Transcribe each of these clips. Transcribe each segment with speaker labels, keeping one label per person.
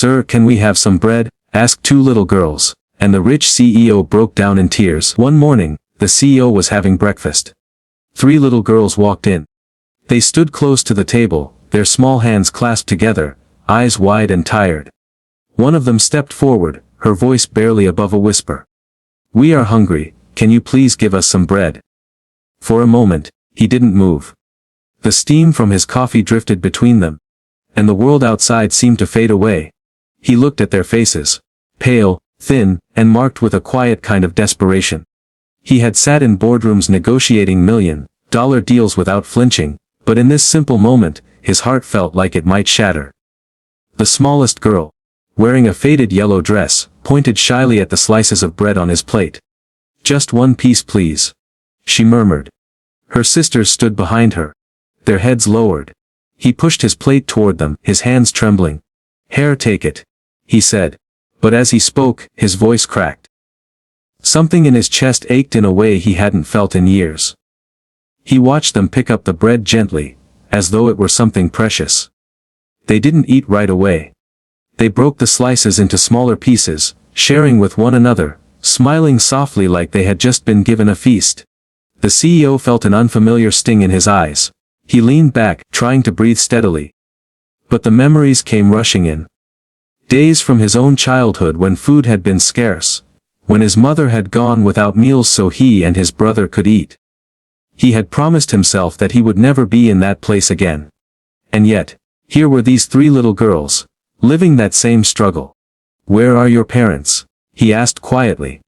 Speaker 1: "Sir, can we have some bread?" asked two little girls, and the rich CEO broke down in tears. One morning, the CEO was having breakfast. Three little girls walked in. They stood close to the table, their small hands clasped together, eyes wide and tired. One of them stepped forward, her voice barely above a whisper. "We are hungry, can you please give us some bread?" For a moment, he didn't move. The steam from his coffee drifted between them, and the world outside seemed to fade away. He looked at their faces, pale, thin, and marked with a quiet kind of desperation. He had sat in boardrooms negotiating million-dollar deals without flinching, but in this simple moment, his heart felt like it might shatter. The smallest girl, wearing a faded yellow dress, pointed shyly at the slices of bread on his plate. "Just one piece please," she murmured. Her sisters stood behind her, their heads lowered. He pushed his plate toward them, his hands trembling. "Here, take it," he said. But as he spoke, his voice cracked. Something in his chest ached in a way he hadn't felt in years. He watched them pick up the bread gently, as though it were something precious. They didn't eat right away. They broke the slices into smaller pieces, sharing with one another, smiling softly like they had just been given a feast. The CEO felt an unfamiliar sting in his eyes. He leaned back, trying to breathe steadily. But the memories came rushing in. Days from his own childhood when food had been scarce, when his mother had gone without meals so he and his brother could eat. He had promised himself that he would never be in that place again. And yet, here were these three little girls, living that same struggle. "Where are your parents?" he asked quietly.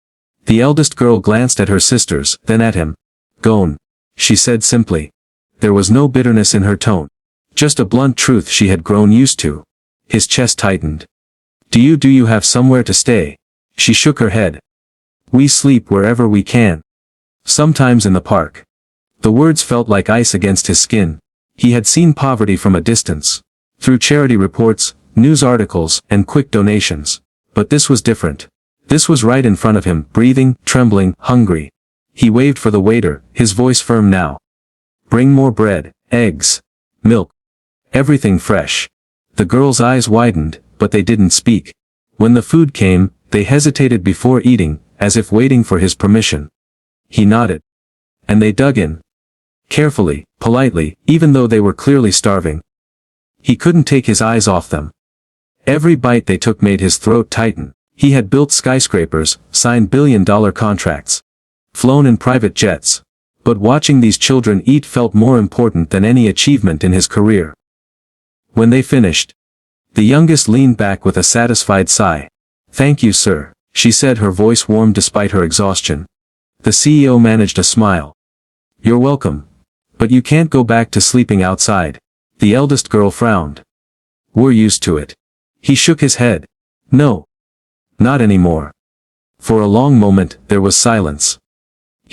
Speaker 1: The eldest girl glanced at her sisters, then at him. "Gone," she said simply. There was no bitterness in her tone. Just a blunt truth she had grown used to. His chest tightened. Do you have somewhere to stay?" She shook her head. "We sleep wherever we can. Sometimes in the park." The words felt like ice against his skin. He had seen poverty from a distance, through charity reports, news articles, and quick donations. But this was different. This was right in front of him, breathing, trembling, hungry. He waved for the waiter, his voice firm now. "Bring more bread, eggs, milk. Everything fresh." The girls' eyes widened, but they didn't speak. When the food came, they hesitated before eating, as if waiting for his permission. He nodded. And they dug in. Carefully, politely, even though they were clearly starving. He couldn't take his eyes off them. Every bite they took made his throat tighten. He had built skyscrapers, signed billion-dollar contracts, flown in private jets. But watching these children eat felt more important than any achievement in his career. When they finished, the youngest leaned back with a satisfied sigh. "Thank you, sir," she said, her voice warm despite her exhaustion. The CEO managed a smile. "You're welcome. But you can't go back to sleeping outside." The eldest girl frowned. "We're used to it." He shook his head. "No. Not anymore." For a long moment, there was silence.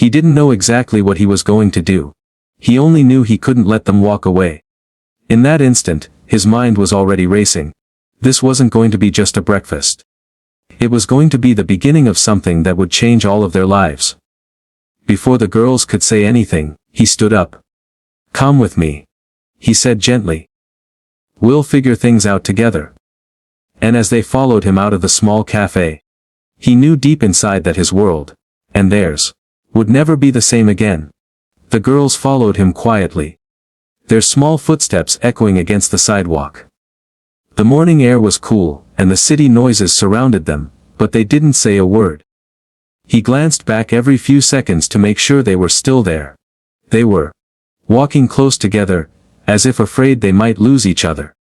Speaker 1: He didn't know exactly what he was going to do. He only knew he couldn't let them walk away. In that instant, his mind was already racing. This wasn't going to be just a breakfast. It was going to be the beginning of something that would change all of their lives. Before the girls could say anything, he stood up. "Come with me," he said gently. "We'll figure things out together." And as they followed him out of the small cafe, he knew deep inside that his world, and theirs, would never be the same again. The girls followed him quietly, their small footsteps echoing against the sidewalk. The morning air was cool, and the city noises surrounded them, but they didn't say a word. He glanced back every few seconds to make sure they were still there. They were walking close together, as if afraid they might lose each other.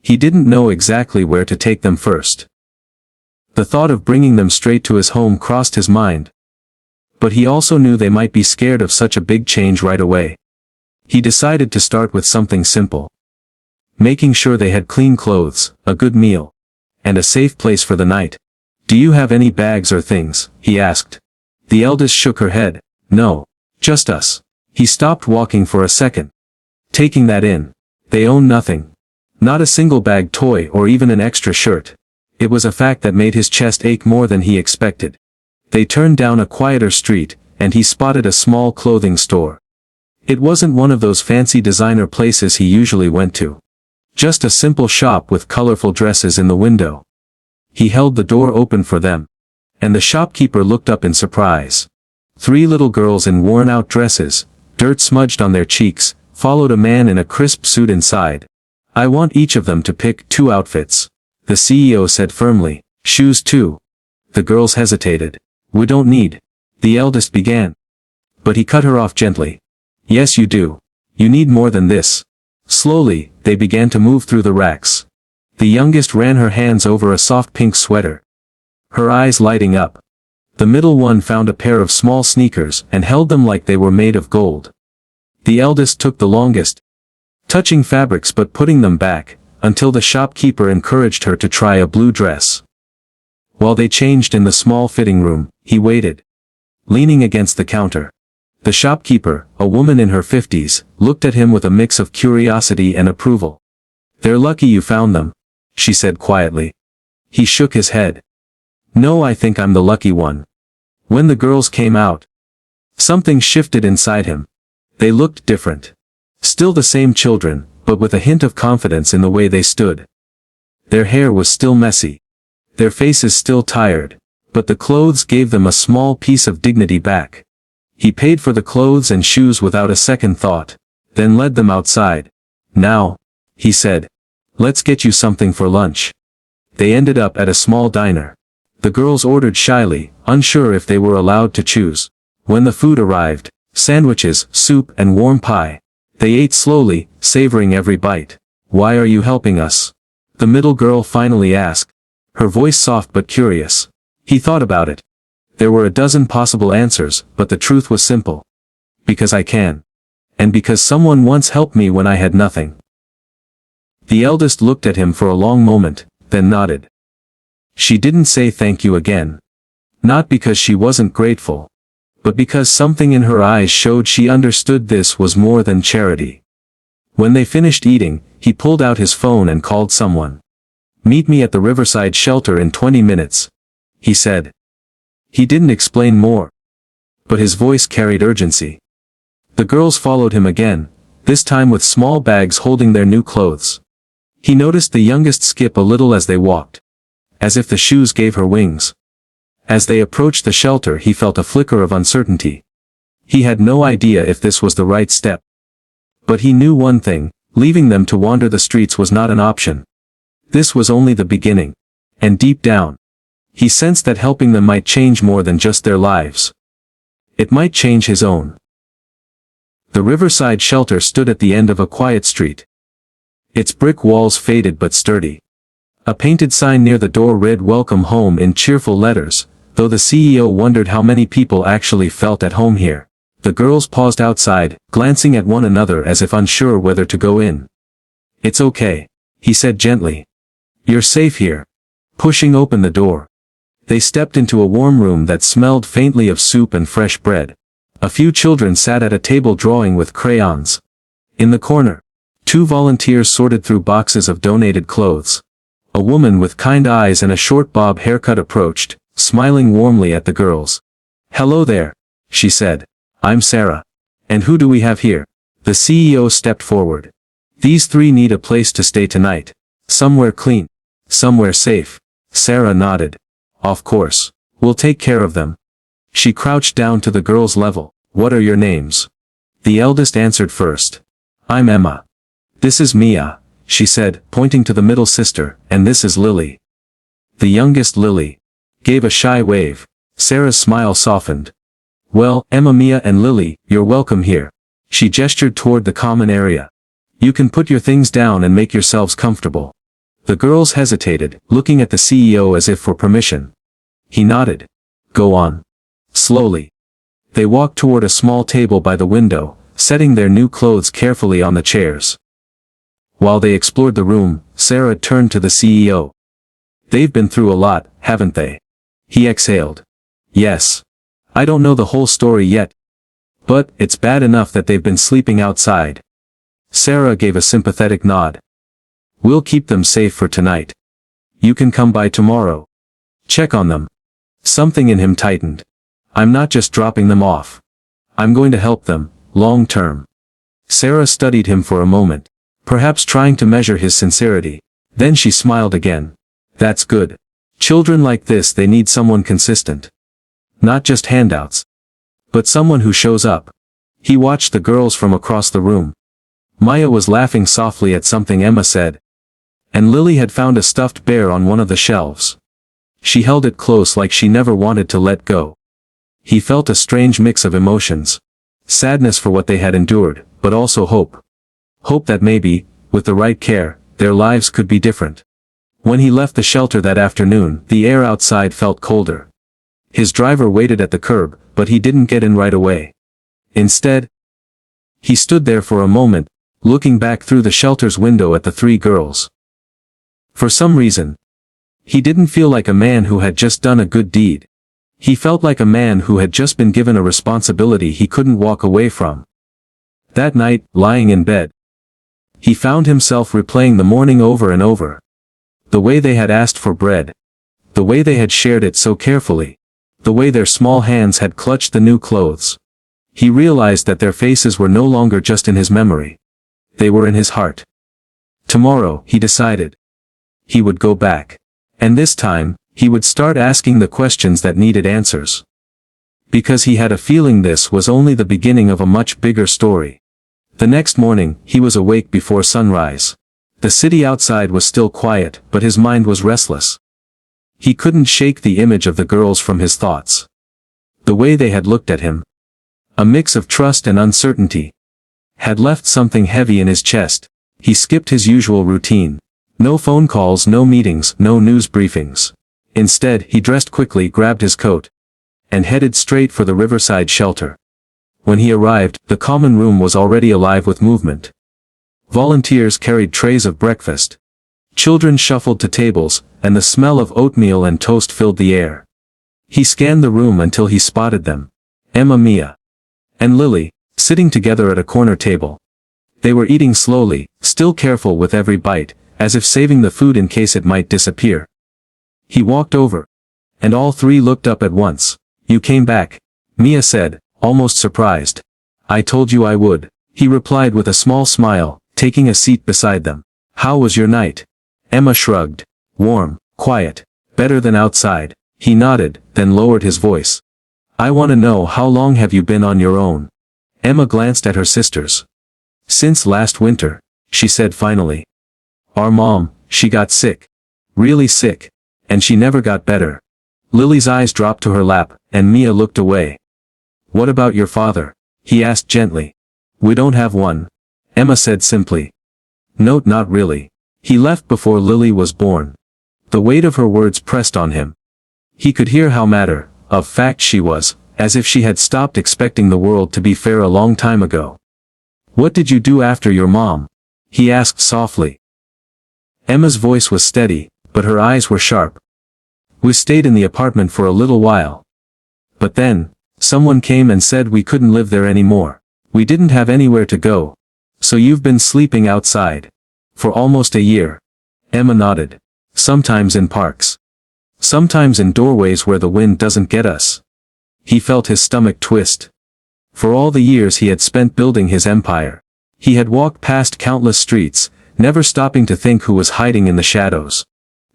Speaker 1: He didn't know exactly where to take them first. The thought of bringing them straight to his home crossed his mind. But he also knew they might be scared of such a big change right away. He decided to start with something simple. Making sure they had clean clothes, a good meal, and a safe place for the night. "Do you have any bags or things?" he asked. The eldest shook her head. "No. Just us." He stopped walking for a second, taking that in. They own nothing. Not a single bag, toy, or even an extra shirt. It was a fact that made his chest ache more than he expected. They turned down a quieter street, and he spotted a small clothing store. It wasn't one of those fancy designer places he usually went to. Just a simple shop with colorful dresses in the window. He held the door open for them. And the shopkeeper looked up in surprise. 3 little girls in worn-out dresses, dirt smudged on their cheeks, followed a man in a crisp suit inside. I want each of them to pick 2 outfits. The CEO said firmly. Shoes too. The girls hesitated. We don't need. The eldest began. But he cut her off gently. Yes you do. You need more than this. Slowly, they began to move through the racks. The youngest ran her hands over a soft pink sweater. Her eyes lighting up. The middle one found a pair of small sneakers and held them like they were made of gold. The eldest took the longest, touching fabrics but putting them back, until the shopkeeper encouraged her to try a blue dress. While they changed in the small fitting room, he waited, leaning against the counter. The shopkeeper, a woman in her 50s, looked at him with a mix of curiosity and approval. They're lucky you found them, she said quietly. He shook his head. No, I think I'm the lucky one. When the girls came out, something shifted inside him. They looked different. Still the same children, but with a hint of confidence in the way they stood. Their hair was still messy. Their faces still tired, but the clothes gave them a small piece of dignity back. He paid for the clothes and shoes without a second thought, then led them outside. Now, he said, let's get you something for lunch. They ended up at a small diner. The girls ordered shyly, unsure if they were allowed to choose. When the food arrived, sandwiches, soup and warm pie. They ate slowly, savoring every bite. Why are you helping us? The middle girl finally asked. Her voice soft but curious. He thought about it. There were a dozen possible answers, but the truth was simple. Because I can. And because someone once helped me when I had nothing. The eldest looked at him for a long moment, then nodded. She didn't say thank you again. Not because she wasn't grateful, but because something in her eyes showed she understood this was more than charity. When they finished eating, he pulled out his phone and called someone. Meet me at the Riverside shelter in 20 minutes, he said. He didn't explain more, but his voice carried urgency. The girls followed him again, this time with small bags holding their new clothes. He noticed the youngest skip a little as they walked, as if the shoes gave her wings. As they approached the shelter, he felt a flicker of uncertainty. He had no idea if this was the right step. But he knew one thing, leaving them to wander the streets was not an option. This was only the beginning. And deep down, he sensed that helping them might change more than just their lives. It might change his own. The Riverside shelter stood at the end of a quiet street. Its brick walls faded but sturdy. A painted sign near the door read "Welcome Home" in cheerful letters, though the CEO wondered how many people actually felt at home here. The girls paused outside, glancing at one another as if unsure whether to go in. It's okay, he said gently. You're safe here. Pushing open the door, they stepped into a warm room that smelled faintly of soup and fresh bread. A few children sat at a table drawing with crayons. In the corner, 2 volunteers sorted through boxes of donated clothes. A woman with kind eyes and a short bob haircut approached, smiling warmly at the girls. Hello there, she said. I'm Sarah. And who do we have here? The CEO stepped forward. These 3 need a place to stay tonight. Somewhere clean. Somewhere safe. Sarah nodded. Of course. We'll take care of them. She crouched down to the girls' level. What are your names? The eldest answered first. I'm Emma. This is Mia, she said, pointing to the middle sister, and this is Lily. The youngest, Lily, gave a shy wave. Sarah's smile softened. Well, Emma, Mia and Lily, you're welcome here. She gestured toward the common area. You can put your things down and make yourselves comfortable. The girls hesitated, looking at the CEO as if for permission. He nodded. Go on. Slowly. They walked toward a small table by the window, setting their new clothes carefully on the chairs. While they explored the room, Sarah turned to the CEO. They've been through a lot, haven't they? He exhaled. Yes. I don't know the whole story yet. But, it's bad enough that they've been sleeping outside. Sarah gave a sympathetic nod. We'll keep them safe for tonight. You can come by tomorrow. Check on them. Something in him tightened. I'm not just dropping them off. I'm going to help them, long term. Sarah studied him for a moment. perhaps trying to measure his sincerity. Then she smiled again. That's good. Children like this, they need someone consistent. Not just handouts, but someone who shows up. He watched the girls from across the room. Maya was laughing softly at something Emma said. And Lily had found a stuffed bear on one of the shelves. She held it close like she never wanted to let go. He felt a strange mix of emotions. Sadness for what they had endured, but also hope. Hope that maybe, with the right care, their lives could be different. When he left the shelter that afternoon, the air outside felt colder. His driver waited at the curb, but he didn't get in right away. Instead, he stood there for a moment, looking back through the shelter's window at the three girls. For some reason, he didn't feel like a man who had just done a good deed. He felt like a man who had just been given a responsibility he couldn't walk away from. That night, lying in bed, he found himself replaying the morning over and over. The way they had asked for bread. The way they had shared it so carefully. The way their small hands had clutched the new clothes. He realized that their faces were no longer just in his memory. They were in his heart. Tomorrow, he decided, he would go back. And this time, he would start asking the questions that needed answers. Because he had a feeling this was only the beginning of a much bigger story. The next morning, he was awake before sunrise. The city outside was still quiet, but his mind was restless. He couldn't shake the image of the girls from his thoughts. The way they had looked at him, a mix of trust and uncertainty, had left something heavy in his chest. He skipped his usual routine. No phone calls, no meetings, no news briefings. Instead, he dressed quickly, grabbed his coat, and headed straight for the riverside shelter. When he arrived, the common room was already alive with movement. Volunteers carried trays of breakfast. Children shuffled to tables, and the smell of oatmeal and toast filled the air. He scanned the room until he spotted them. Emma, Mia, and Lily, sitting together at a corner table. They were eating slowly, still careful with every bite, as if saving the food in case it might disappear. He walked over, and all three looked up at once. "You came back," Mia said, almost surprised. "I told you I would," he replied with a small smile, taking a seat beside them. "How was your night?" Emma shrugged. "Warm, quiet, better than outside." He nodded, then lowered his voice. "I want to know, how long have you been on your own?" Emma glanced at her sisters. "Since last winter," she said finally. "Our mom, she got sick. Really sick. And she never got better." Lily's eyes dropped to her lap, and Mia looked away. "What about your father?" he asked gently. "We don't have one," Emma said simply. "No, not really. He left before Lily was born." The weight of her words pressed on him. He could hear how matter of fact she was, as if she had stopped expecting the world to be fair a long time ago. "What did you do after your mom?" he asked softly. Emma's voice was steady, but her eyes were sharp. "We stayed in the apartment for a little while. But then, someone came and said we couldn't live there anymore. We didn't have anywhere to go. So you've been sleeping outside. For almost a year." Emma nodded. "Sometimes in parks. Sometimes in doorways where the wind doesn't get us." He felt his stomach twist. For all the years he had spent building his empire, he had walked past countless streets, never stopping to think who was hiding in the shadows.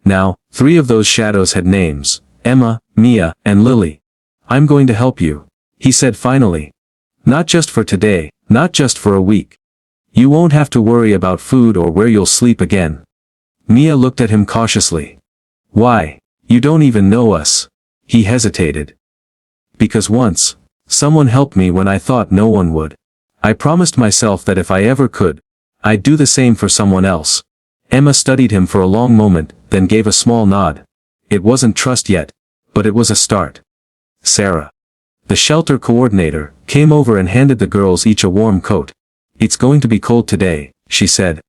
Speaker 1: Now, three of those shadows had names: Emma, Mia, and Lily. "I'm going to help you," he said finally. "Not just for today, not just for a week. You won't have to worry about food or where you'll sleep again." Mia looked at him cautiously. "Why? You don't even know us." He hesitated. "Because once, someone helped me when I thought no one would. I promised myself that if I ever could, I'd do the same for someone else." Emma studied him for a long moment, then gave a small nod. It wasn't trust yet, but it was a start. Sarah, the shelter coordinator, came over and handed the girls each a warm coat. "It's going to be cold today," she said.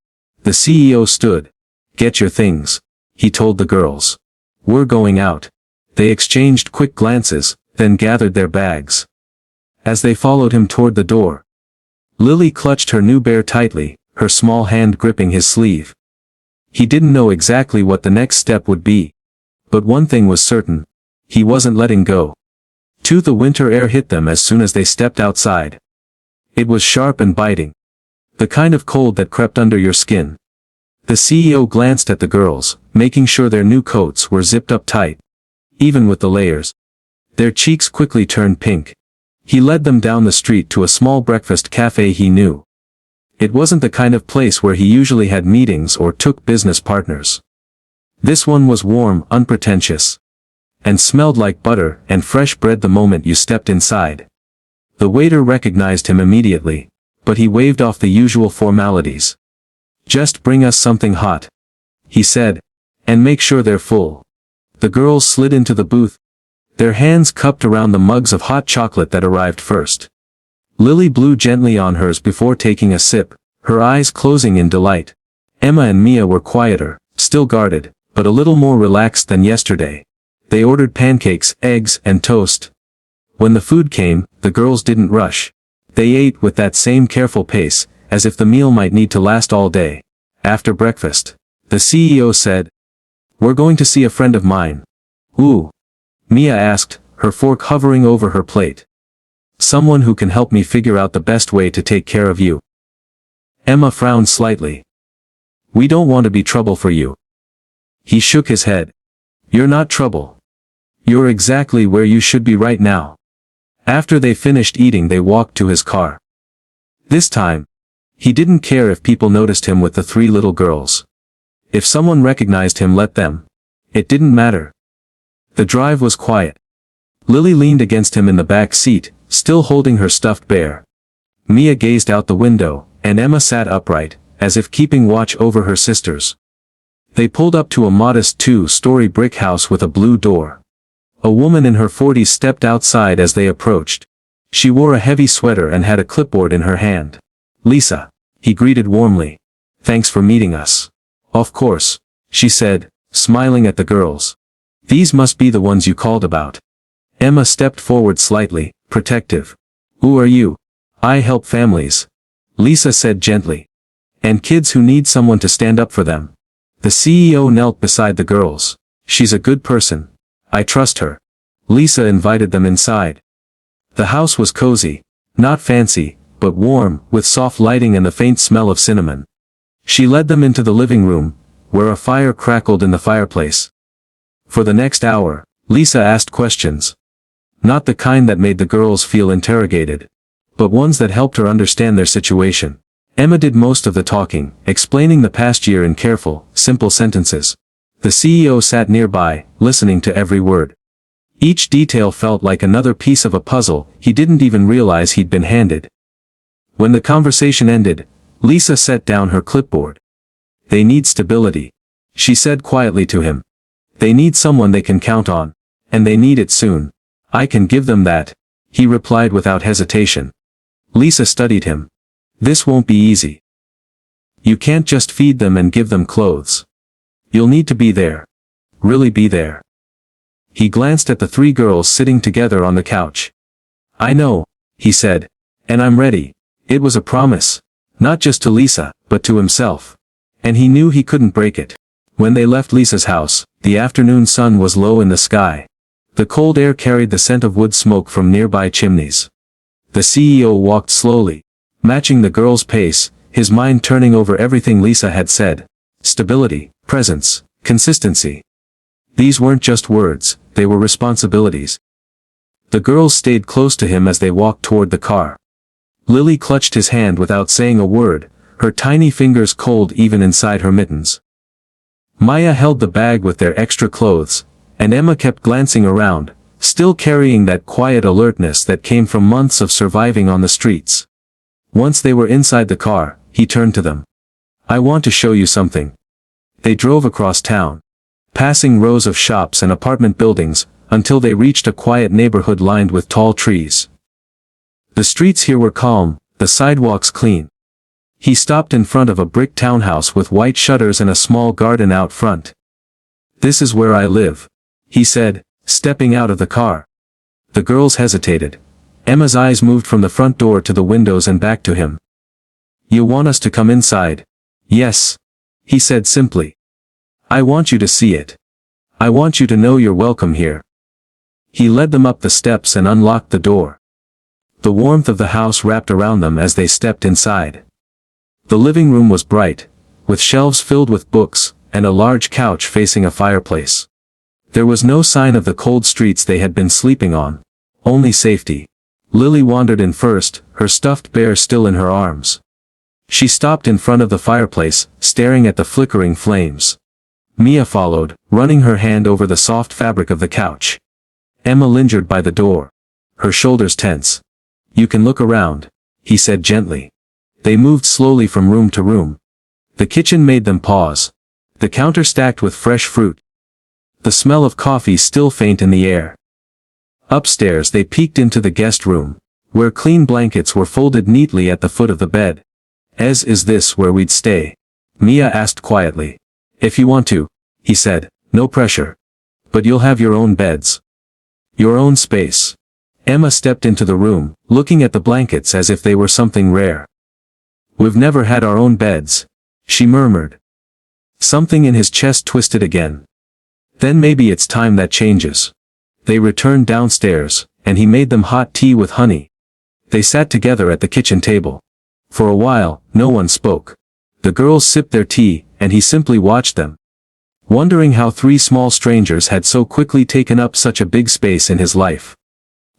Speaker 1: The CEO stood. "Get your things," he told the girls. "We're going out." They exchanged quick glances, then gathered their bags. As they followed him toward the door, Lily clutched her new bear tightly, her small hand gripping his sleeve. He didn't know exactly what the next step would be. But one thing was certain. He wasn't letting go. The winter air hit them as soon as they stepped outside. It was sharp and biting. The kind of cold that crept under your skin. The CEO glanced at the girls, making sure their new coats were zipped up tight. Even with the layers. Their cheeks quickly turned pink. He led them down the street to a small breakfast cafe he knew. It wasn't the kind of place where he usually had meetings or took business partners. This one was warm, unpretentious. And smelled like butter and fresh bread the moment you stepped inside. The waiter recognized him immediately, but he waved off the usual formalities. "Just bring us something hot," he said, "and make sure they're full." The girls slid into the booth, their hands cupped around the mugs of hot chocolate that arrived first. Lily blew gently on hers before taking a sip, her eyes closing in delight. Emma and Mia were quieter, still guarded, but a little more relaxed than yesterday. They ordered pancakes, eggs, and toast. When the food came, the girls didn't rush. They ate with that same careful pace, as if the meal might need to last all day. After breakfast, the CEO said, "We're going to see a friend of mine." "Ooh?" Mia asked, her fork hovering over her plate. "Someone who can help me figure out the best way to take care of you." Emma frowned slightly. "We don't want to be trouble for you." He shook his head. "You're not trouble. You're exactly where you should be right now." After they finished eating, they walked to his car. This time, he didn't care if people noticed him with the 3 little girls. If someone recognized him, let them. It didn't matter. The drive was quiet. Lily leaned against him in the back seat, still holding her stuffed bear. Mia gazed out the window, and Emma sat upright, as if keeping watch over her sisters. They pulled up to a modest 2-story brick house with a blue door. A woman in her 40s stepped outside as they approached. She wore a heavy sweater and had a clipboard in her hand. "Lisa," he greeted warmly. "Thanks for meeting us." "Of course," she said, smiling at the girls. "These must be the ones you called about." Emma stepped forward slightly, protective. "Who are you?" "I help families," Lisa said gently. "And kids who need someone to stand up for them." The CEO knelt beside the girls. "She's a good person. I trust her." Lisa invited them inside. The house was cozy, not fancy, but warm, with soft lighting and the faint smell of cinnamon. She led them into the living room, where a fire crackled in the fireplace. For the next hour, Lisa asked questions. Not the kind that made the girls feel interrogated, but ones that helped her understand their situation. Emma did most of the talking, explaining the past year in careful, simple sentences. The CEO sat nearby, listening to every word. Each detail felt like another piece of a puzzle he didn't even realize he'd been handed. When the conversation ended, Lisa set down her clipboard. "They need stability," she said quietly to him. "They need someone they can count on. And they need it soon." "I can give them that," he replied without hesitation. Lisa studied him. "This won't be easy. You can't just feed them and give them clothes. You'll need to be there. Really be there." He glanced at the 3 girls sitting together on the couch. "I know," he said. "And I'm ready." It was a promise. Not just to Lisa, but to himself. And he knew he couldn't break it. When they left Lisa's house, the afternoon sun was low in the sky. The cold air carried the scent of wood smoke from nearby chimneys. The CEO walked slowly, matching the girls' pace, his mind turning over everything Lisa had said. Stability, presence, consistency. These weren't just words, they were responsibilities. The girls stayed close to him as they walked toward the car. Lily clutched his hand without saying a word, her tiny fingers cold even inside her mittens. Maya held the bag with their extra clothes, and Emma kept glancing around, still carrying that quiet alertness that came from months of surviving on the streets. Once they were inside the car, he turned to them. "I want to show you something." They drove across town, passing rows of shops and apartment buildings, until they reached a quiet neighborhood lined with tall trees. The streets here were calm, the sidewalks clean. He stopped in front of a brick townhouse with white shutters and a small garden out front. "This is where I live," he said, stepping out of the car. The girls hesitated. Emma's eyes moved from the front door to the windows and back to him. "You want us to come inside?" "Yes," he said simply. "I want you to see it. I want you to know you're welcome here." He led them up the steps and unlocked the door. The warmth of the house wrapped around them as they stepped inside. The living room was bright, with shelves filled with books, and a large couch facing a fireplace. There was no sign of the cold streets they had been sleeping on. Only safety. Lily wandered in first, her stuffed bear still in her arms. She stopped in front of the fireplace, staring at the flickering flames. Mia followed, running her hand over the soft fabric of the couch. Emma lingered by the door. Her shoulders tense. "You can look around," he said gently. They moved slowly from room to room. The kitchen made them pause. The counter stacked with fresh fruit. The smell of coffee still faint in the air. Upstairs they peeked into the guest room, where clean blankets were folded neatly at the foot of the bed. Is this where we'd stay?" Mia asked quietly. "If you want to," he said, "no pressure. But you'll have your own beds. Your own space." Emma stepped into the room, looking at the blankets as if they were something rare. "We've never had our own beds," she murmured. Something in his chest twisted again. "Then maybe it's time that changes." They returned downstairs, and he made them hot tea with honey. They sat together at the kitchen table. For a while, no one spoke. The girls sipped their tea, and he simply watched them, wondering how three small strangers had so quickly taken up such a big space in his life.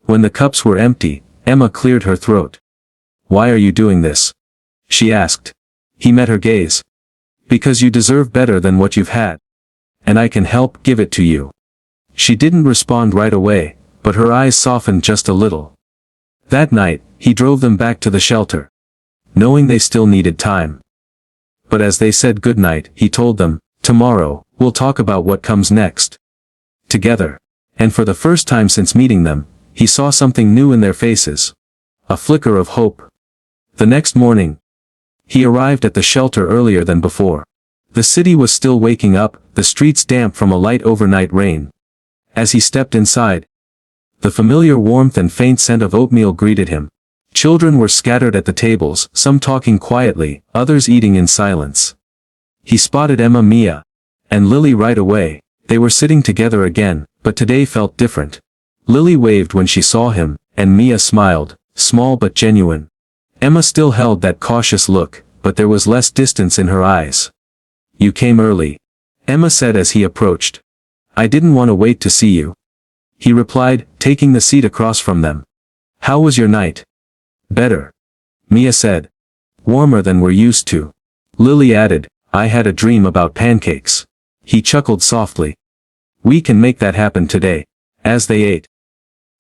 Speaker 1: When the cups were empty, Emma cleared her throat. "Why are you doing this?" she asked. He met her gaze. "Because you deserve better than what you've had. And I can help give it to you." She didn't respond right away, but her eyes softened just a little. That night, he drove them back to the shelter, knowing they still needed time. But as they said goodnight, he told them, "Tomorrow, we'll talk about what comes next." Together. And for the first time since meeting them, he saw something new in their faces. A flicker of hope. The next morning, he arrived at the shelter earlier than before. The city was still waking up, the streets damp from a light overnight rain. As he stepped inside, the familiar warmth and faint scent of oatmeal greeted him. Children were scattered at the tables, some talking quietly, others eating in silence. He spotted Emma, Mia, and Lily right away. They were sitting together again, but today felt different. Lily waved when she saw him, and Mia smiled, small but genuine. Emma still held that cautious look, but there was less distance in her eyes. "You came early," Emma said as he approached. "I didn't want to wait to see you," he replied, taking the seat across from them. "How was your night?" "Better," Mia said. "Warmer than we're used to." Lily added, "I had a dream about pancakes." He chuckled softly. "We can make that happen today." As they ate,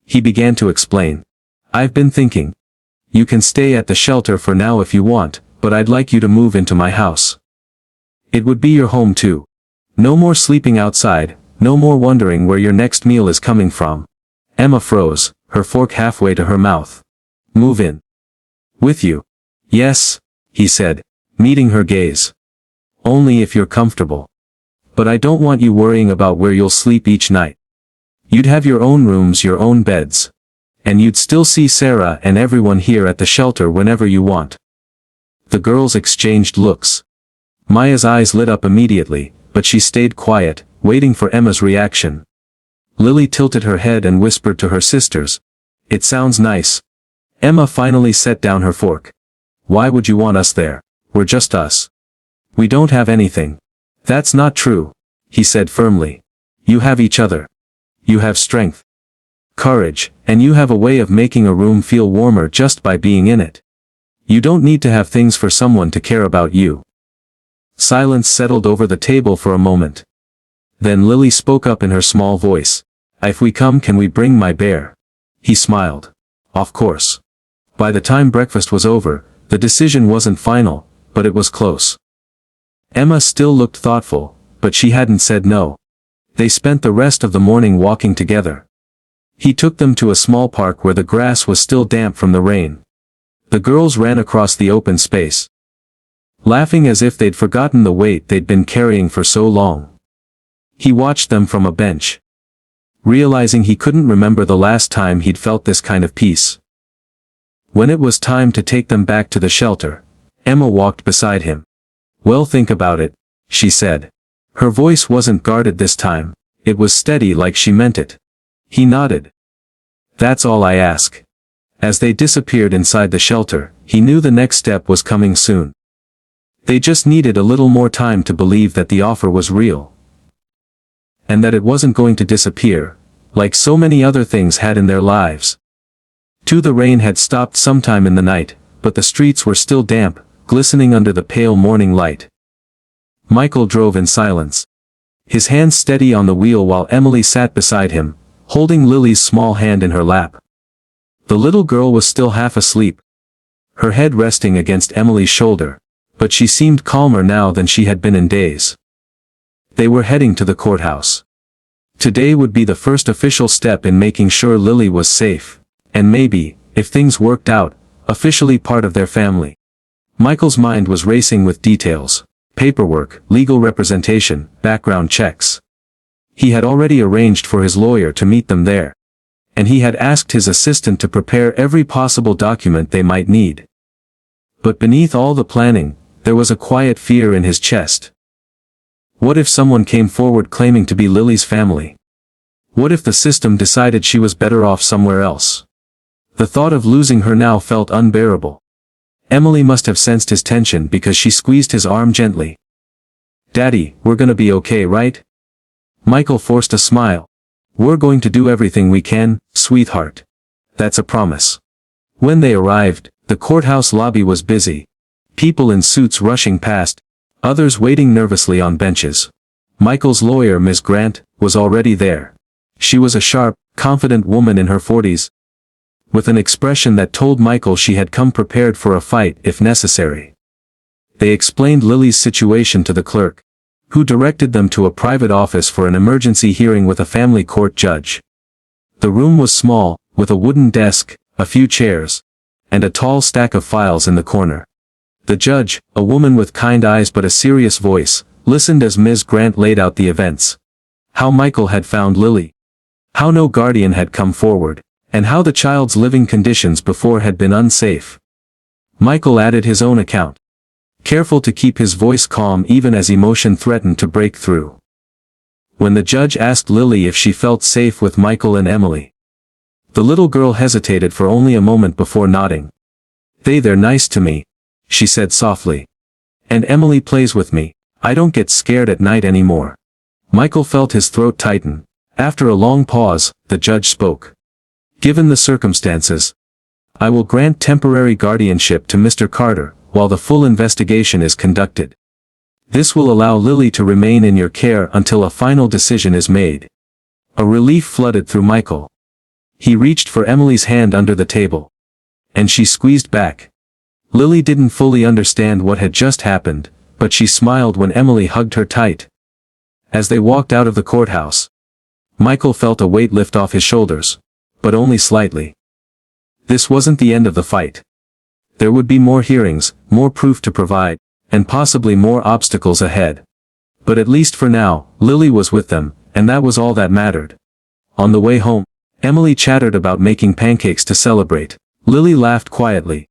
Speaker 1: he began to explain. "I've been thinking. You can stay at the shelter for now if you want, but I'd like you to move into my house. It would be your home too. No more sleeping outside, no more wondering where your next meal is coming from." Emma froze, her fork halfway to her mouth. "Move in. With you?" "Yes," he said, meeting her gaze. "Only if you're comfortable. But I don't want you worrying about where you'll sleep each night. You'd have your own rooms, your own beds. And you'd still see Sarah and everyone here at the shelter whenever you want." The girls exchanged looks. Maya's eyes lit up immediately, but she stayed quiet, waiting for Emma's reaction. Lily tilted her head and whispered to her sisters, "It sounds nice." Emma finally set down her fork. "Why would you want us there? We're just us. We don't have anything." "That's not true," he said firmly. "You have each other. You have strength, courage, and you have a way of making a room feel warmer just by being in it. You don't need to have things for someone to care about you." Silence settled over the table for a moment. Then Lily spoke up in her small voice. "If we come, can we bring my bear?" He smiled. "Of course." By the time breakfast was over, the decision wasn't final, but it was close. Emma still looked thoughtful, but she hadn't said no. They spent the rest of the morning walking together. He took them to a small park where the grass was still damp from the rain. The girls ran across the open space, laughing as if they'd forgotten the weight they'd been carrying for so long. He watched them from a bench, realizing he couldn't remember the last time he'd felt this kind of peace. When it was time to take them back to the shelter, Emma walked beside him. "Well, think about it," she said. Her voice wasn't guarded this time, it was steady like she meant it. He nodded. "That's all I ask." As they disappeared inside the shelter, he knew the next step was coming soon. They just needed a little more time to believe that the offer was real. And that it wasn't going to disappear, like so many other things had in their lives. The rain had stopped sometime in the night, but the streets were still damp, glistening under the pale morning light. Michael drove in silence, his hands steady on the wheel while Emily sat beside him, holding Lily's small hand in her lap. The little girl was still half asleep, her head resting against Emily's shoulder, but she seemed calmer now than she had been in days. They were heading to the courthouse. Today would be the first official step in making sure Lily was safe, and maybe, if things worked out, officially part of their family. Michael's mind was racing with details, paperwork, legal representation, background checks. He had already arranged for his lawyer to meet them there, and he had asked his assistant to prepare every possible document they might need. But beneath all the planning, there was a quiet fear in his chest. What if someone came forward claiming to be Lily's family? What if the system decided she was better off somewhere else? The thought of losing her now felt unbearable. Emily must have sensed his tension because she squeezed his arm gently. "Daddy, we're gonna be okay, right?" Michael forced a smile. "We're going to do everything we can, sweetheart. That's a promise." When they arrived, the courthouse lobby was busy. People in suits rushing past, others waiting nervously on benches. Michael's lawyer, Miss Grant, was already there. She was a sharp, confident woman in her 40s, with an expression that told Michael she had come prepared for a fight if necessary. They explained Lily's situation to the clerk, who directed them to a private office for an emergency hearing with a family court judge. The room was small, with a wooden desk, a few chairs, and a tall stack of files in the corner. The judge, a woman with kind eyes but a serious voice, listened as Ms. Grant laid out the events. How Michael had found Lily. How no guardian had come forward, and how the child's living conditions before had been unsafe. Michael added his own account, careful to keep his voice calm even as emotion threatened to break through. When the judge asked Lily if she felt safe with Michael and Emily, the little girl hesitated for only a moment before nodding. "They're nice to me," she said softly. "And Emily plays with me. I don't get scared at night anymore." Michael felt his throat tighten. After a long pause, the judge spoke. "Given the circumstances, I will grant temporary guardianship to Mr. Carter, while the full investigation is conducted. This will allow Lily to remain in your care until a final decision is made." A relief flooded through Michael. He reached for Emily's hand under the table, and she squeezed back. Lily didn't fully understand what had just happened, but she smiled when Emily hugged her tight. As they walked out of the courthouse, Michael felt a weight lift off his shoulders, but only slightly. This wasn't the end of the fight. There would be more hearings, more proof to provide, and possibly more obstacles ahead. But at least for now, Lily was with them, and that was all that mattered. On the way home, Emily chattered about making pancakes to celebrate. Lily laughed quietly,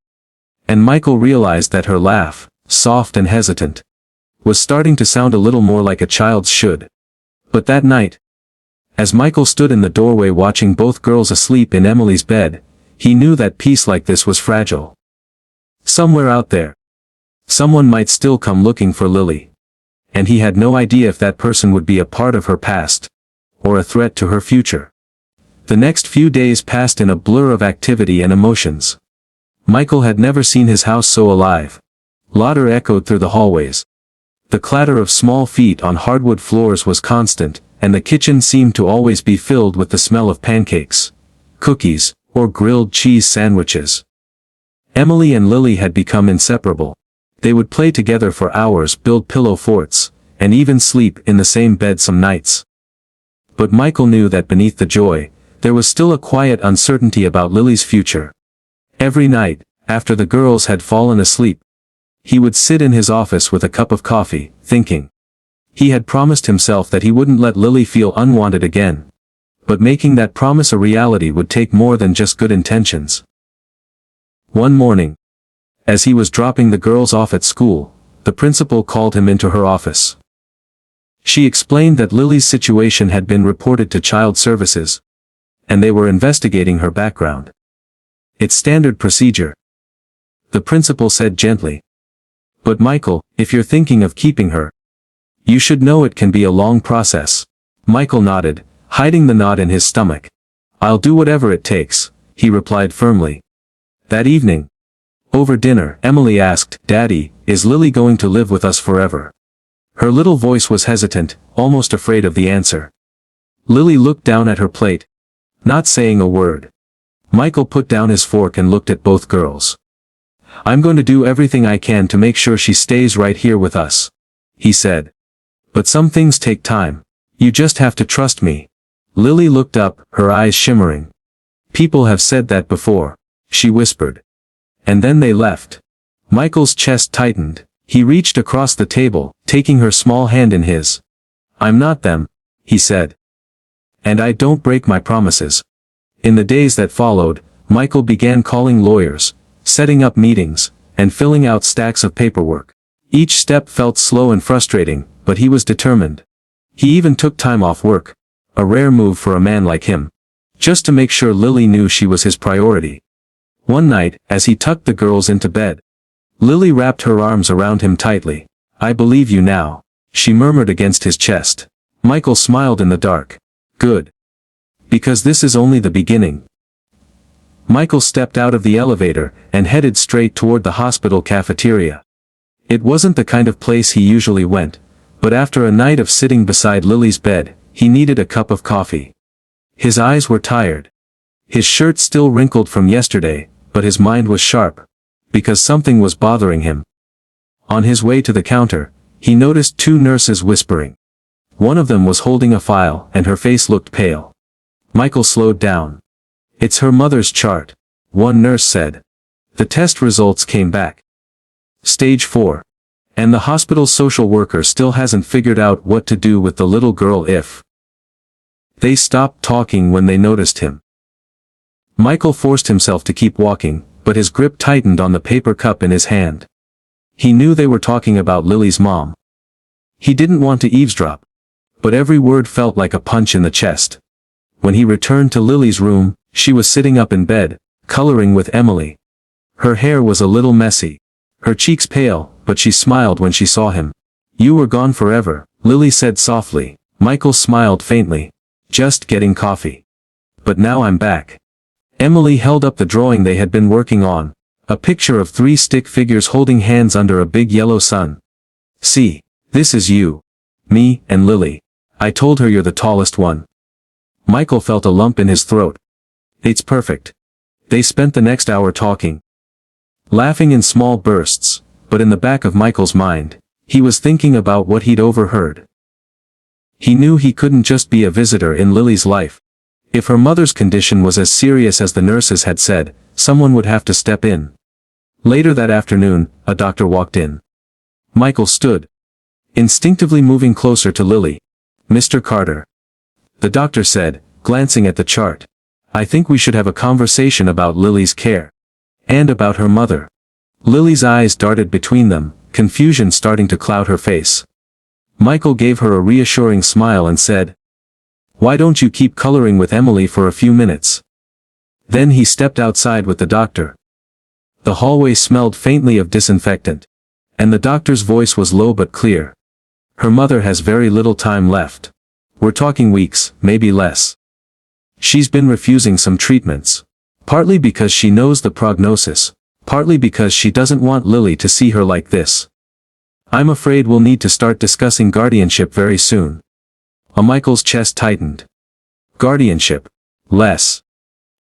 Speaker 1: and Michael realized that her laugh, soft and hesitant, was starting to sound a little more like a child's should. But that night, as Michael stood in the doorway watching both girls asleep in Emily's bed, he knew that peace like this was fragile. Somewhere out there, someone might still come looking for Lily. And he had no idea if that person would be a part of her past, or a threat to her future. The next few days passed in a blur of activity and emotions. Michael had never seen his house so alive. Laughter echoed through the hallways. The clatter of small feet on hardwood floors was constant, and the kitchen seemed to always be filled with the smell of pancakes, cookies, or grilled cheese sandwiches. Emily and Lily had become inseparable. They would play together for hours, build pillow forts, and even sleep in the same bed some nights. But Michael knew that beneath the joy, there was still a quiet uncertainty about Lily's future. Every night, after the girls had fallen asleep, he would sit in his office with a cup of coffee, thinking. He had promised himself that he wouldn't let Lily feel unwanted again. But making that promise a reality would take more than just good intentions. One morning, as he was dropping the girls off at school, the principal called him into her office. She explained that Lily's situation had been reported to Child Services, and they were investigating her background. "It's standard procedure," the principal said gently. But Michael, if you're thinking of keeping her, you should know it can be a long process. Michael nodded, hiding the knot in his stomach. I'll do whatever it takes, he replied firmly. That evening, over dinner, Emily asked, Daddy, is Lily going to live with us forever? Her little voice was hesitant, almost afraid of the answer. Lily looked down at her plate, not saying a word. Michael put down his fork and looked at both girls. I'm going to do everything I can to make sure she stays right here with us, he said. But some things take time. You just have to trust me. Lily looked up, her eyes shimmering. People have said that before, she whispered. And then they left. Michael's chest tightened. He reached across the table, taking her small hand in his. I'm not them, he said. And I don't break my promises. In the days that followed, Michael began calling lawyers, setting up meetings, and filling out stacks of paperwork. Each step felt slow and frustrating, but he was determined. He even took time off work, a rare move for a man like him, just to make sure Lily knew she was his priority. One night, as he tucked the girls into bed, Lily wrapped her arms around him tightly. I believe you now, she murmured against his chest. Michael smiled in the dark. Good. Because this is only the beginning. Michael stepped out of the elevator and headed straight toward the hospital cafeteria. It wasn't the kind of place he usually went, but after a night of sitting beside Lily's bed, he needed a cup of coffee. His eyes were tired. His shirt still wrinkled from yesterday, but his mind was sharp, because something was bothering him. On his way to the counter, he noticed two nurses whispering. One of them was holding a file and her face looked pale. Michael slowed down. It's her mother's chart, one nurse said. The test results came back. Stage 4. And the hospital's social worker still hasn't figured out what to do with the little girl if. They stopped talking when they noticed him. Michael forced himself to keep walking, but his grip tightened on the paper cup in his hand. He knew they were talking about Lily's mom. He didn't want to eavesdrop, but every word felt like a punch in the chest. When he returned to Lily's room, she was sitting up in bed, coloring with Emily. Her hair was a little messy, her cheeks pale, but she smiled when she saw him. You were gone forever, Lily said softly. Michael smiled faintly. Just getting coffee. But now I'm back. Emily held up the drawing they had been working on, a picture of 3 stick figures holding hands under a big yellow sun. See, this is you, me, and Lily. I told her you're the tallest one. Michael felt a lump in his throat. It's perfect. They spent the next hour talking, laughing in small bursts, but in the back of Michael's mind, he was thinking about what he'd overheard. He knew he couldn't just be a visitor in Lily's life. If her mother's condition was as serious as the nurses had said, someone would have to step in. Later that afternoon, a doctor walked in. Michael stood, instinctively moving closer to Lily. Mr. Carter. The doctor said, glancing at the chart. I think we should have a conversation about Lily's care. And about her mother. Lily's eyes darted between them, confusion starting to cloud her face. Michael gave her a reassuring smile and said, why don't you keep coloring with Emily for a few minutes? Then he stepped outside with the doctor. The hallway smelled faintly of disinfectant. And the doctor's voice was low but clear. Her mother has very little time left. We're talking weeks, maybe less. She's been refusing some treatments. Partly because she knows the prognosis. Partly because she doesn't want Lily to see her like this. I'm afraid we'll need to start discussing guardianship very soon. Michael's chest tightened. Guardianship. Less.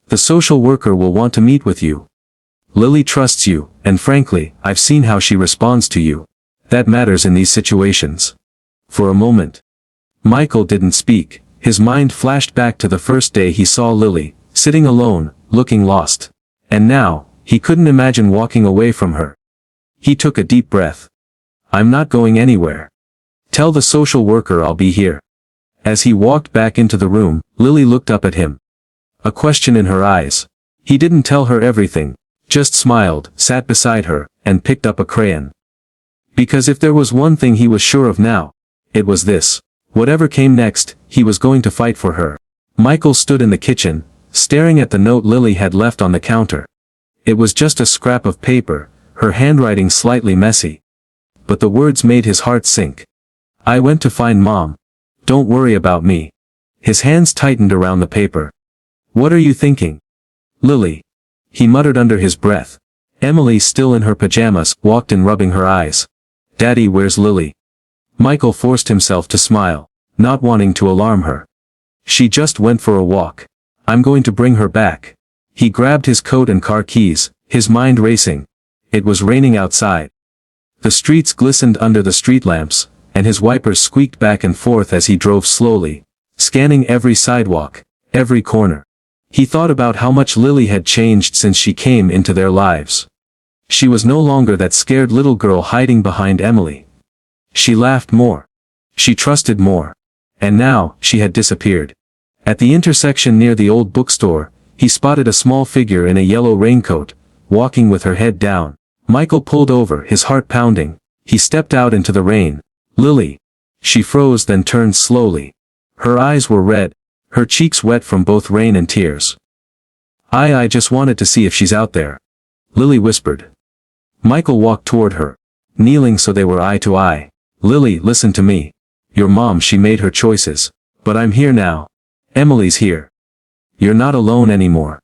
Speaker 1: The social worker will want to meet with you. Lily trusts you, and frankly, I've seen how she responds to you. That matters in these situations. For a moment, Michael didn't speak. His mind flashed back to the first day he saw Lily, sitting alone, looking lost. And now, he couldn't imagine walking away from her. He took a deep breath. I'm not going anywhere. Tell the social worker I'll be here. As he walked back into the room, Lily looked up at him. A question in her eyes. He didn't tell her everything, just smiled, sat beside her, and picked up a crayon. Because if there was one thing he was sure of now, it was this. Whatever came next, he was going to fight for her. Michael stood in the kitchen, staring at the note Lily had left on the counter. It was just a scrap of paper, her handwriting slightly messy. but the words made his heart sink. I went to find Mom. Don't worry about me. His hands tightened around the paper. What are you thinking? Lily. He muttered under his breath. Emily, still in her pajamas, walked in, rubbing her eyes. Daddy, where's Lily? Michael forced himself to smile, not wanting to alarm her. She just went for a walk. I'm going to bring her back. He grabbed his coat and car keys, his mind racing. It was raining outside. The streets glistened under the street lamps, and his wipers squeaked back and forth as he drove slowly, scanning every sidewalk, every corner. He thought about how much Lily had changed since she came into their lives. She was no longer that scared little girl hiding behind Emily. She laughed more. She trusted more. And now, she had disappeared. At the intersection near the old bookstore, he spotted a small figure in a yellow raincoat, walking with her head down. Michael pulled over, his heart pounding. He stepped out into the rain. Lily. She froze, then turned slowly. Her eyes were red, her cheeks wet from both rain and tears. I just wanted to see if she's out there. Lily whispered. Michael walked toward her, kneeling so they were eye to eye. Lily, listen to me. Your mom, she made her choices. But I'm here now. Emily's here. You're not alone anymore.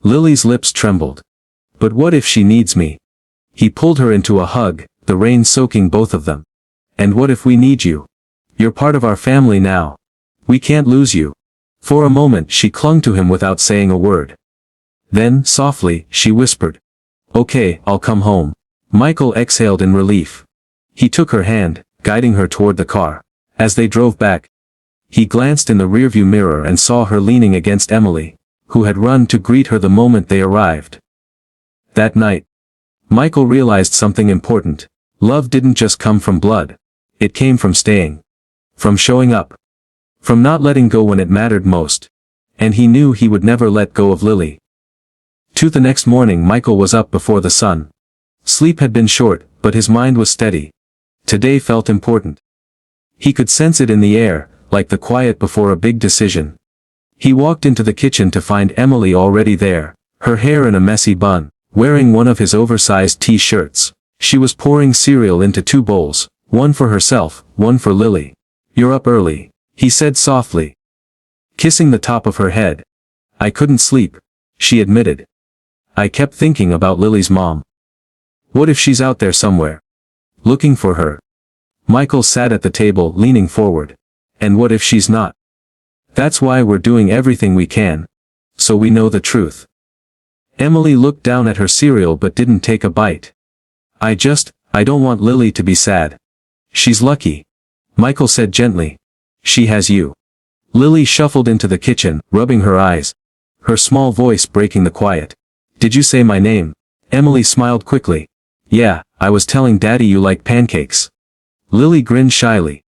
Speaker 1: Lily's lips trembled. But what if she needs me? He pulled her into a hug, the rain soaking both of them. And what if we need you? You're part of our family now. We can't lose you. For a moment she clung to him without saying a word. Then, softly, she whispered. Okay, I'll come home. Michael exhaled in relief. He took her hand, guiding her toward the car. As they drove back, he glanced in the rearview mirror and saw her leaning against Emily, who had run to greet her the moment they arrived. That night, Michael realized something important. Love didn't just come from blood. It came from staying. From showing up. From not letting go when it mattered most. And he knew he would never let go of Lily. The next morning Michael was up before the sun. Sleep had been short, but his mind was steady. Today felt important. He could sense it in the air, like the quiet before a big decision. He walked into the kitchen to find Emily already there, her hair in a messy bun, wearing one of his oversized t-shirts. She was pouring cereal into 2 bowls, one for herself, one for Lily. You're up early, he said softly, kissing the top of her head. I couldn't sleep, she admitted. I kept thinking about Lily's mom. What if she's out there somewhere? Looking for her. Michael sat at the table, leaning forward. And what if she's not? That's why we're doing everything we can. So we know the truth. Emily looked down at her cereal but didn't take a bite. I don't want Lily to be sad. She's lucky. Michael said gently. She has you. Lily shuffled into the kitchen, rubbing her eyes. Her small voice breaking the quiet. Did you say my name? Emily smiled quickly. Yeah, I was telling Daddy you like pancakes. Lily grinned shyly.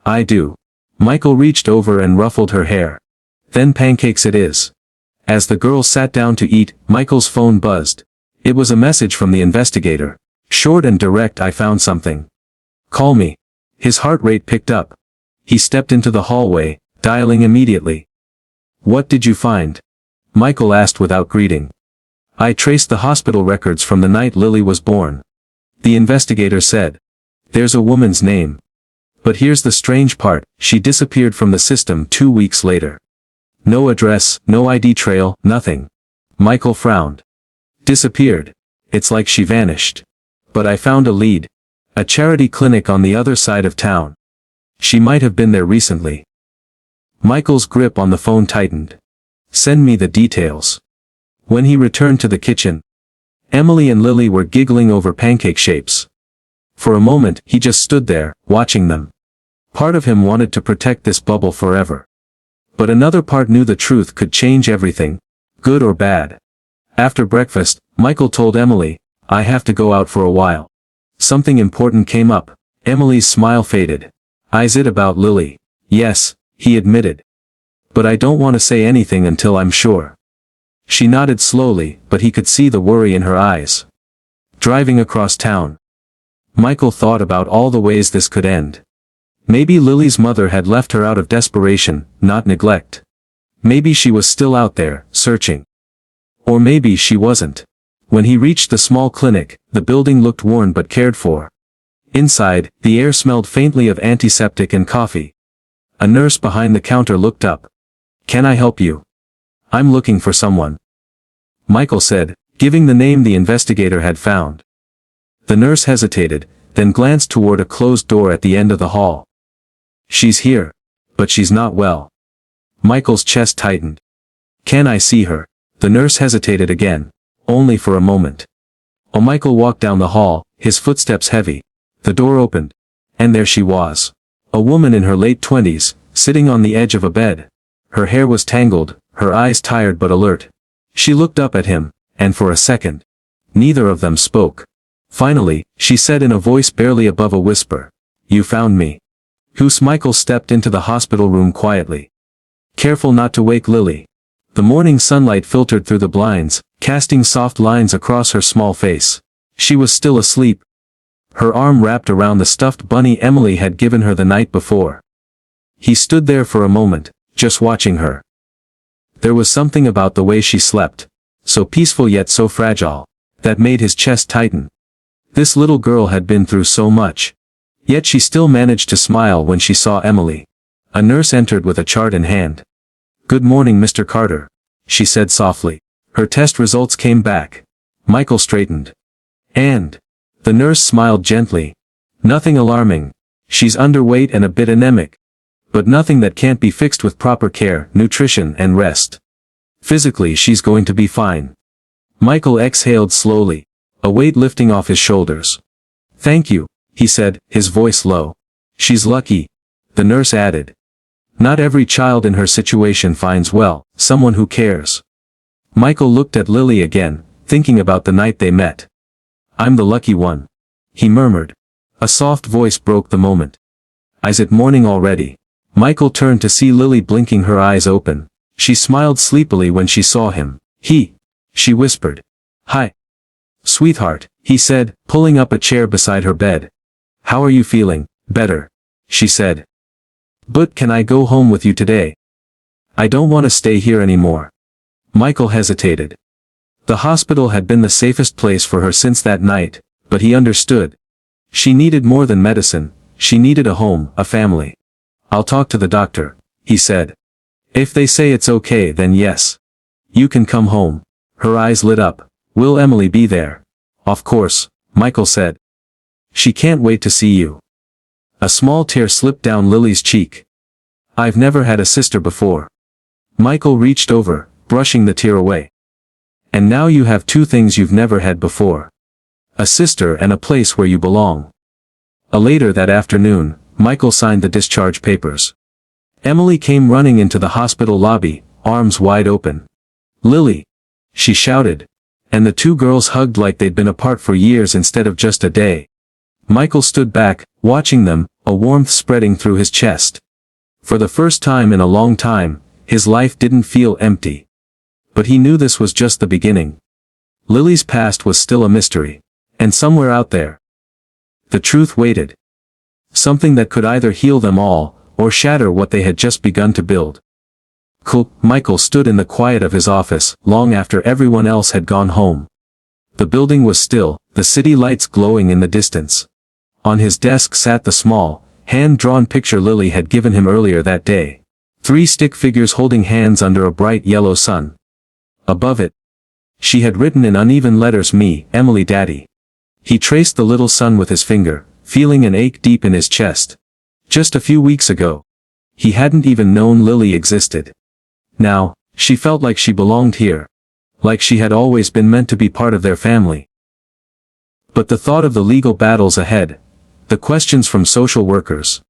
Speaker 1: I do. Michael reached over and ruffled her hair. Then pancakes it is. As the girls sat down to eat, Michael's phone buzzed. It was a message from the investigator. Short and direct. I found something. Call me. His heart rate picked up. He stepped into the hallway, dialing immediately. What did you find? Michael asked without greeting. I traced the hospital records from the night Lily was born. The investigator said. There's a woman's name. But here's the strange part, she disappeared from the system 2 weeks later. No address, no ID trail, nothing. Michael frowned. Disappeared. It's like she vanished. But I found a lead. A charity clinic on the other side of town. She might have been there recently. Michael's grip on the phone tightened. Send me the details. When he returned to the kitchen, Emily and Lily were giggling over pancake shapes. For a moment, he just stood there, watching them. Part of him wanted to protect this bubble forever. But another part knew the truth could change everything, good or bad. After breakfast, Michael told Emily, I have to go out for a while. Something important came up. Emily's smile faded. Is it about Lily? Yes, he admitted. But I don't want to say anything until I'm sure. She nodded slowly, but he could see the worry in her eyes. Driving across town, Michael thought about all the ways this could end. Maybe Lily's mother had left her out of desperation, not neglect. Maybe she was still out there, searching. Or maybe she wasn't. When he reached the small clinic, the building looked worn but cared for. Inside, the air smelled faintly of antiseptic and coffee. A nurse behind the counter looked up. "Can I help you?" "I'm looking for someone," Michael said, giving the name the investigator had found. The nurse hesitated, then glanced toward a closed door at the end of the hall. "She's here. But she's not well." Michael's chest tightened. "Can I see her?" The nurse hesitated again. Only for a moment. Michael walked down the hall, his footsteps heavy. The door opened. And there she was. A woman in her late 20s, sitting on the edge of a bed. Her hair was tangled, her eyes tired but alert. She looked up at him, and for a second, neither of them spoke. Finally, she said in a voice barely above a whisper, "You found me." Michael stepped into the hospital room quietly. Careful not to wake Lily. The morning sunlight filtered through the blinds, casting soft lines across her small face. She was still asleep. Her arm wrapped around the stuffed bunny Emily had given her the night before. He stood there for a moment, just watching her. There was something about the way she slept, so peaceful yet so fragile, that made his chest tighten. This little girl had been through so much. Yet she still managed to smile when she saw Emily. A nurse entered with a chart in hand. "Good morning, Mr. Carter," she said softly. Her test results came back. Michael straightened. "And?" The nurse smiled gently. "Nothing alarming. She's underweight and a bit anemic. But nothing that can't be fixed with proper care, nutrition and rest. Physically she's going to be fine." Michael exhaled slowly, a weight lifting off his shoulders. "Thank you," he said, his voice low. "She's lucky," the nurse added. "Not every child in her situation finds someone who cares." Michael looked at Lily again, thinking about the night they met. "I'm the lucky one," he murmured. A soft voice broke the moment. "Is it morning already?" Michael turned to see Lily blinking her eyes open. She smiled sleepily when she saw him. She whispered. "Hi, sweetheart," he said, pulling up a chair beside her bed. "How are you feeling?" "Better," she said. "But can I go home with you today?" "I don't want to stay here anymore." Michael hesitated. The hospital had been the safest place for her since that night, but he understood. She needed more than medicine, she needed a home, a family. "I'll talk to the doctor," he said. "If they say it's okay then yes. You can come home." Her eyes lit up. "Will Emily be there?" "Of course," Michael said. "She can't wait to see you." A small tear slipped down Lily's cheek. "I've never had a sister before." Michael reached over, brushing the tear away. "And now you have two things you've never had before. A sister and a place where you belong." Later that afternoon, Michael signed the discharge papers. Emily came running into the hospital lobby, arms wide open. "Lily!" she shouted. And the two girls hugged like they'd been apart for years instead of just a day. Michael stood back, watching them, a warmth spreading through his chest. For the first time in a long time, his life didn't feel empty. But he knew this was just the beginning. Lily's past was still a mystery. And somewhere out there, the truth waited. Something that could either heal them all, or shatter what they had just begun to build. Michael stood in the quiet of his office, long after everyone else had gone home. The building was still, the city lights glowing in the distance. On his desk sat the small, hand-drawn picture Lily had given him earlier that day. 3 stick figures holding hands under a bright yellow sun. Above it, she had written in uneven letters, "Me, Emily, Daddy." He traced the little sun with his finger, feeling an ache deep in his chest. Just a few weeks ago, he hadn't even known Lily existed. Now, she felt like she belonged here. Like she had always been meant to be part of their family. But the thought of the legal battles ahead, the questions from social workers,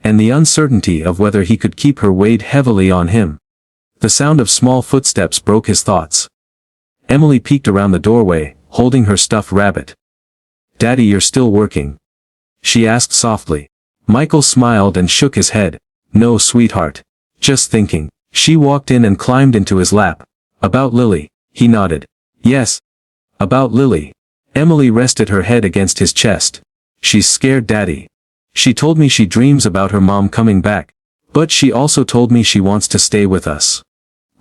Speaker 1: and the uncertainty of whether he could keep her weighed heavily on him. The sound of small footsteps broke his thoughts. Emily peeked around the doorway, holding her stuffed rabbit. "Daddy, you're still working?" she asked softly. Michael smiled and shook his head. "No, sweetheart. Just thinking." She walked in and climbed into his lap. "About Lily?" He nodded. "Yes. About Lily." Emily rested her head against his chest. "She's scared, Daddy. She told me she dreams about her mom coming back. But she also told me she wants to stay with us."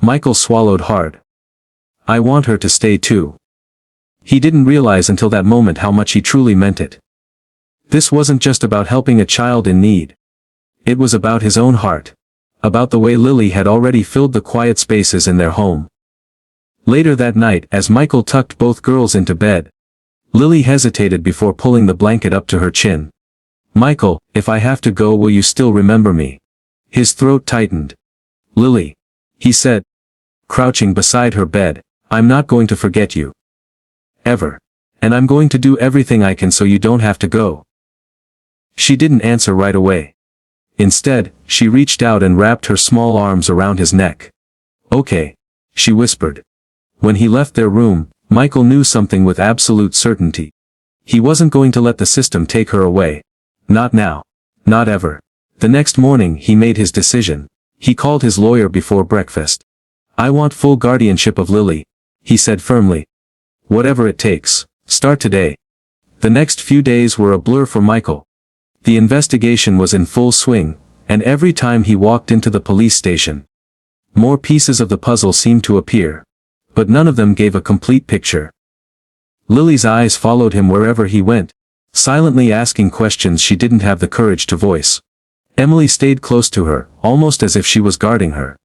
Speaker 1: Michael swallowed hard. "I want her to stay too." He didn't realize until that moment how much he truly meant it. This wasn't just about helping a child in need. It was about his own heart. About the way Lily had already filled the quiet spaces in their home. Later that night, as Michael tucked both girls into bed, Lily hesitated before pulling the blanket up to her chin. "Michael, if I have to go, will you still remember me?" His throat tightened. "Lily," he said, crouching beside her bed, "I'm not going to forget you. Ever. And I'm going to do everything I can so you don't have to go." She didn't answer right away. Instead, she reached out and wrapped her small arms around his neck. "Okay," she whispered. When he left their room, Michael knew something with absolute certainty. He wasn't going to let the system take her away. Not now. Not ever. The next morning he made his decision. He called his lawyer before breakfast. "I want full guardianship of Lily," he said firmly. "Whatever it takes, start today." The next few days were a blur for Michael. The investigation was in full swing, and every time he walked into the police station, more pieces of the puzzle seemed to appear. But none of them gave a complete picture. Lily's eyes followed him wherever he went, silently asking questions she didn't have the courage to voice. Emily stayed close to her, almost as if she was guarding her.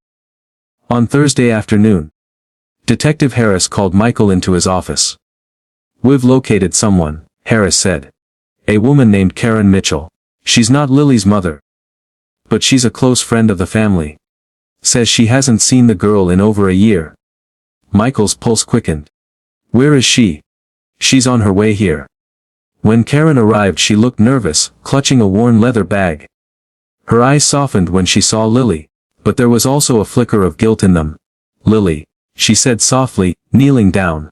Speaker 1: On Thursday afternoon, Detective Harris called Michael into his office. "We've located someone," Harris said. "A woman named Karen Mitchell. She's not Lily's mother, but she's a close friend of the family. Says she hasn't seen the girl in over a year." Michael's pulse quickened. "Where is she?" "She's on her way here." When Karen arrived, she looked nervous, clutching a worn leather bag. Her eyes softened when she saw Lily, but there was also a flicker of guilt in them. "Lily," she said softly, kneeling down.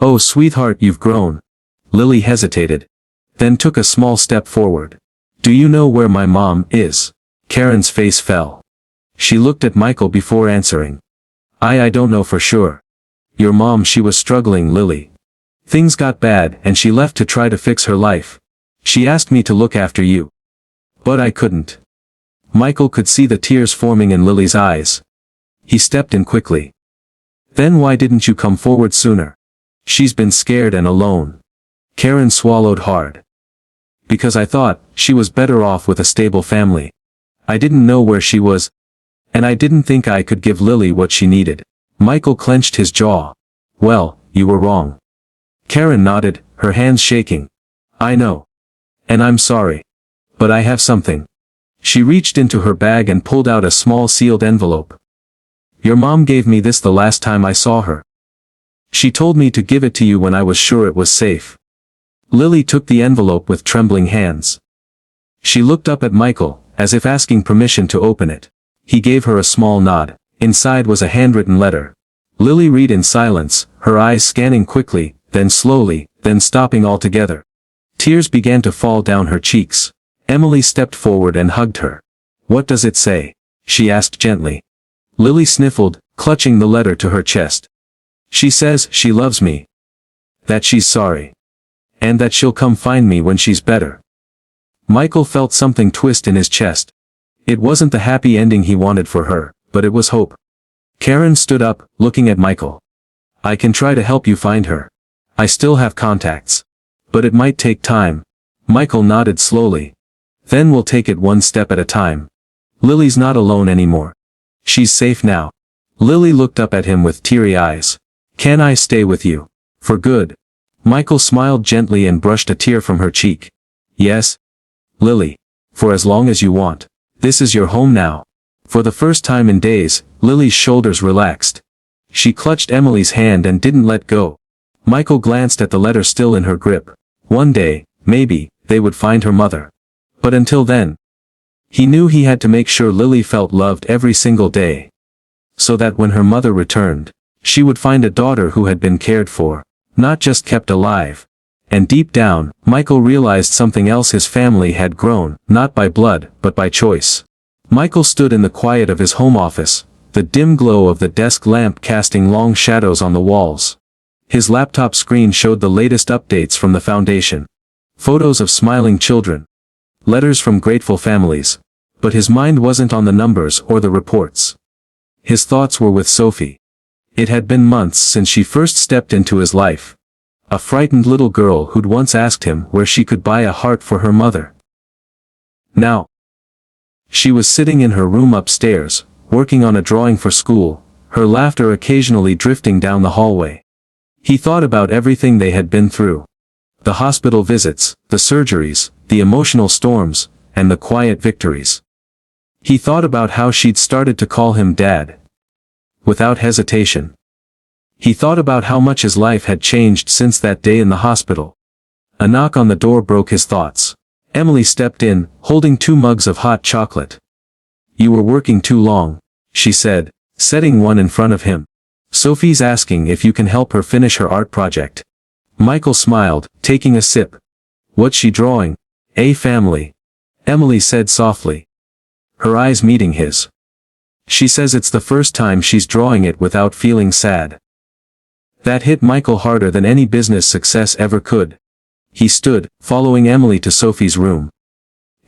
Speaker 1: "Oh, sweetheart, you've grown." Lily hesitated, then took a small step forward. "Do you know where my mom is?" Karen's face fell. She looked at Michael before answering. I don't know for sure." "Your mom, she was struggling, Lily. Things got bad and she left to try to fix her life. She asked me to look after you. But I couldn't." Michael could see the tears forming in Lily's eyes. He stepped in quickly. "Then why didn't you come forward sooner?" "She's been scared and alone." Karen swallowed hard. "Because I thought she was better off with a stable family. I didn't know where she was. And I didn't think I could give Lily what she needed." Michael clenched his jaw. "Well, you were wrong." Karen nodded, her hands shaking. "I know. And I'm sorry. But I have something." She reached into her bag and pulled out a small sealed envelope. "Your mom gave me this the last time I saw her. She told me to give it to you when I was sure it was safe." Lily took the envelope with trembling hands. She looked up at Michael, as if asking permission to open it. He gave her a small nod. Inside was a handwritten letter. Lily read in silence, her eyes scanning quickly, then slowly, then stopping altogether. Tears began to fall down her cheeks. Emily stepped forward and hugged her. "What does it say?" she asked gently. Lily sniffled, clutching the letter to her chest. "She says she loves me. That she's sorry. And that she'll come find me when she's better." Michael felt something twist in his chest. It wasn't the happy ending he wanted for her, but it was hope. Karen stood up, looking at Michael. "I can try to help you find her. I still have contacts. But it might take time." Michael nodded slowly. "Then we'll take it one step at a time. Lily's not alone anymore. She's safe now." Lily looked up at him with teary eyes. "Can I stay with you? For good?" Michael smiled gently and brushed a tear from her cheek. "Yes, Lily. For as long as you want. This is your home now." For the first time in days, Lily's shoulders relaxed. She clutched Emily's hand and didn't let go. Michael glanced at the letter still in her grip. One day, maybe, they would find her mother. But until then, he knew he had to make sure Lily felt loved every single day. So that when her mother returned, she would find a daughter who had been cared for, not just kept alive. And deep down, Michael realized something else: his family had grown, not by blood, but by choice. Michael stood in the quiet of his home office, the dim glow of the desk lamp casting long shadows on the walls. His laptop screen showed the latest updates from the foundation. Photos of smiling children. Letters from grateful families. But his mind wasn't on the numbers or the reports. His thoughts were with Sophie. It had been months since she first stepped into his life. a frightened little girl who'd once asked him where she could buy a heart for her mother. Now, she was sitting in her room upstairs, working on a drawing for school, her laughter occasionally drifting down the hallway. He thought about everything they had been through. The hospital visits, the surgeries, the emotional storms, and the quiet victories. He thought about how she'd started to call him Dad. Without hesitation. He thought about how much his life had changed since that day in the hospital. A knock on the door broke his thoughts. Emily stepped in, holding 2 mugs of hot chocolate. "You were working too long," she said, setting one in front of him. "Sophie's asking if you can help her finish her art project." Michael smiled, taking a sip. "What's she drawing?" "A family," Emily said softly, her eyes meeting his. "She says it's the first time she's drawing it without feeling sad." That hit Michael harder than any business success ever could. He stood, following Emily to Sophie's room.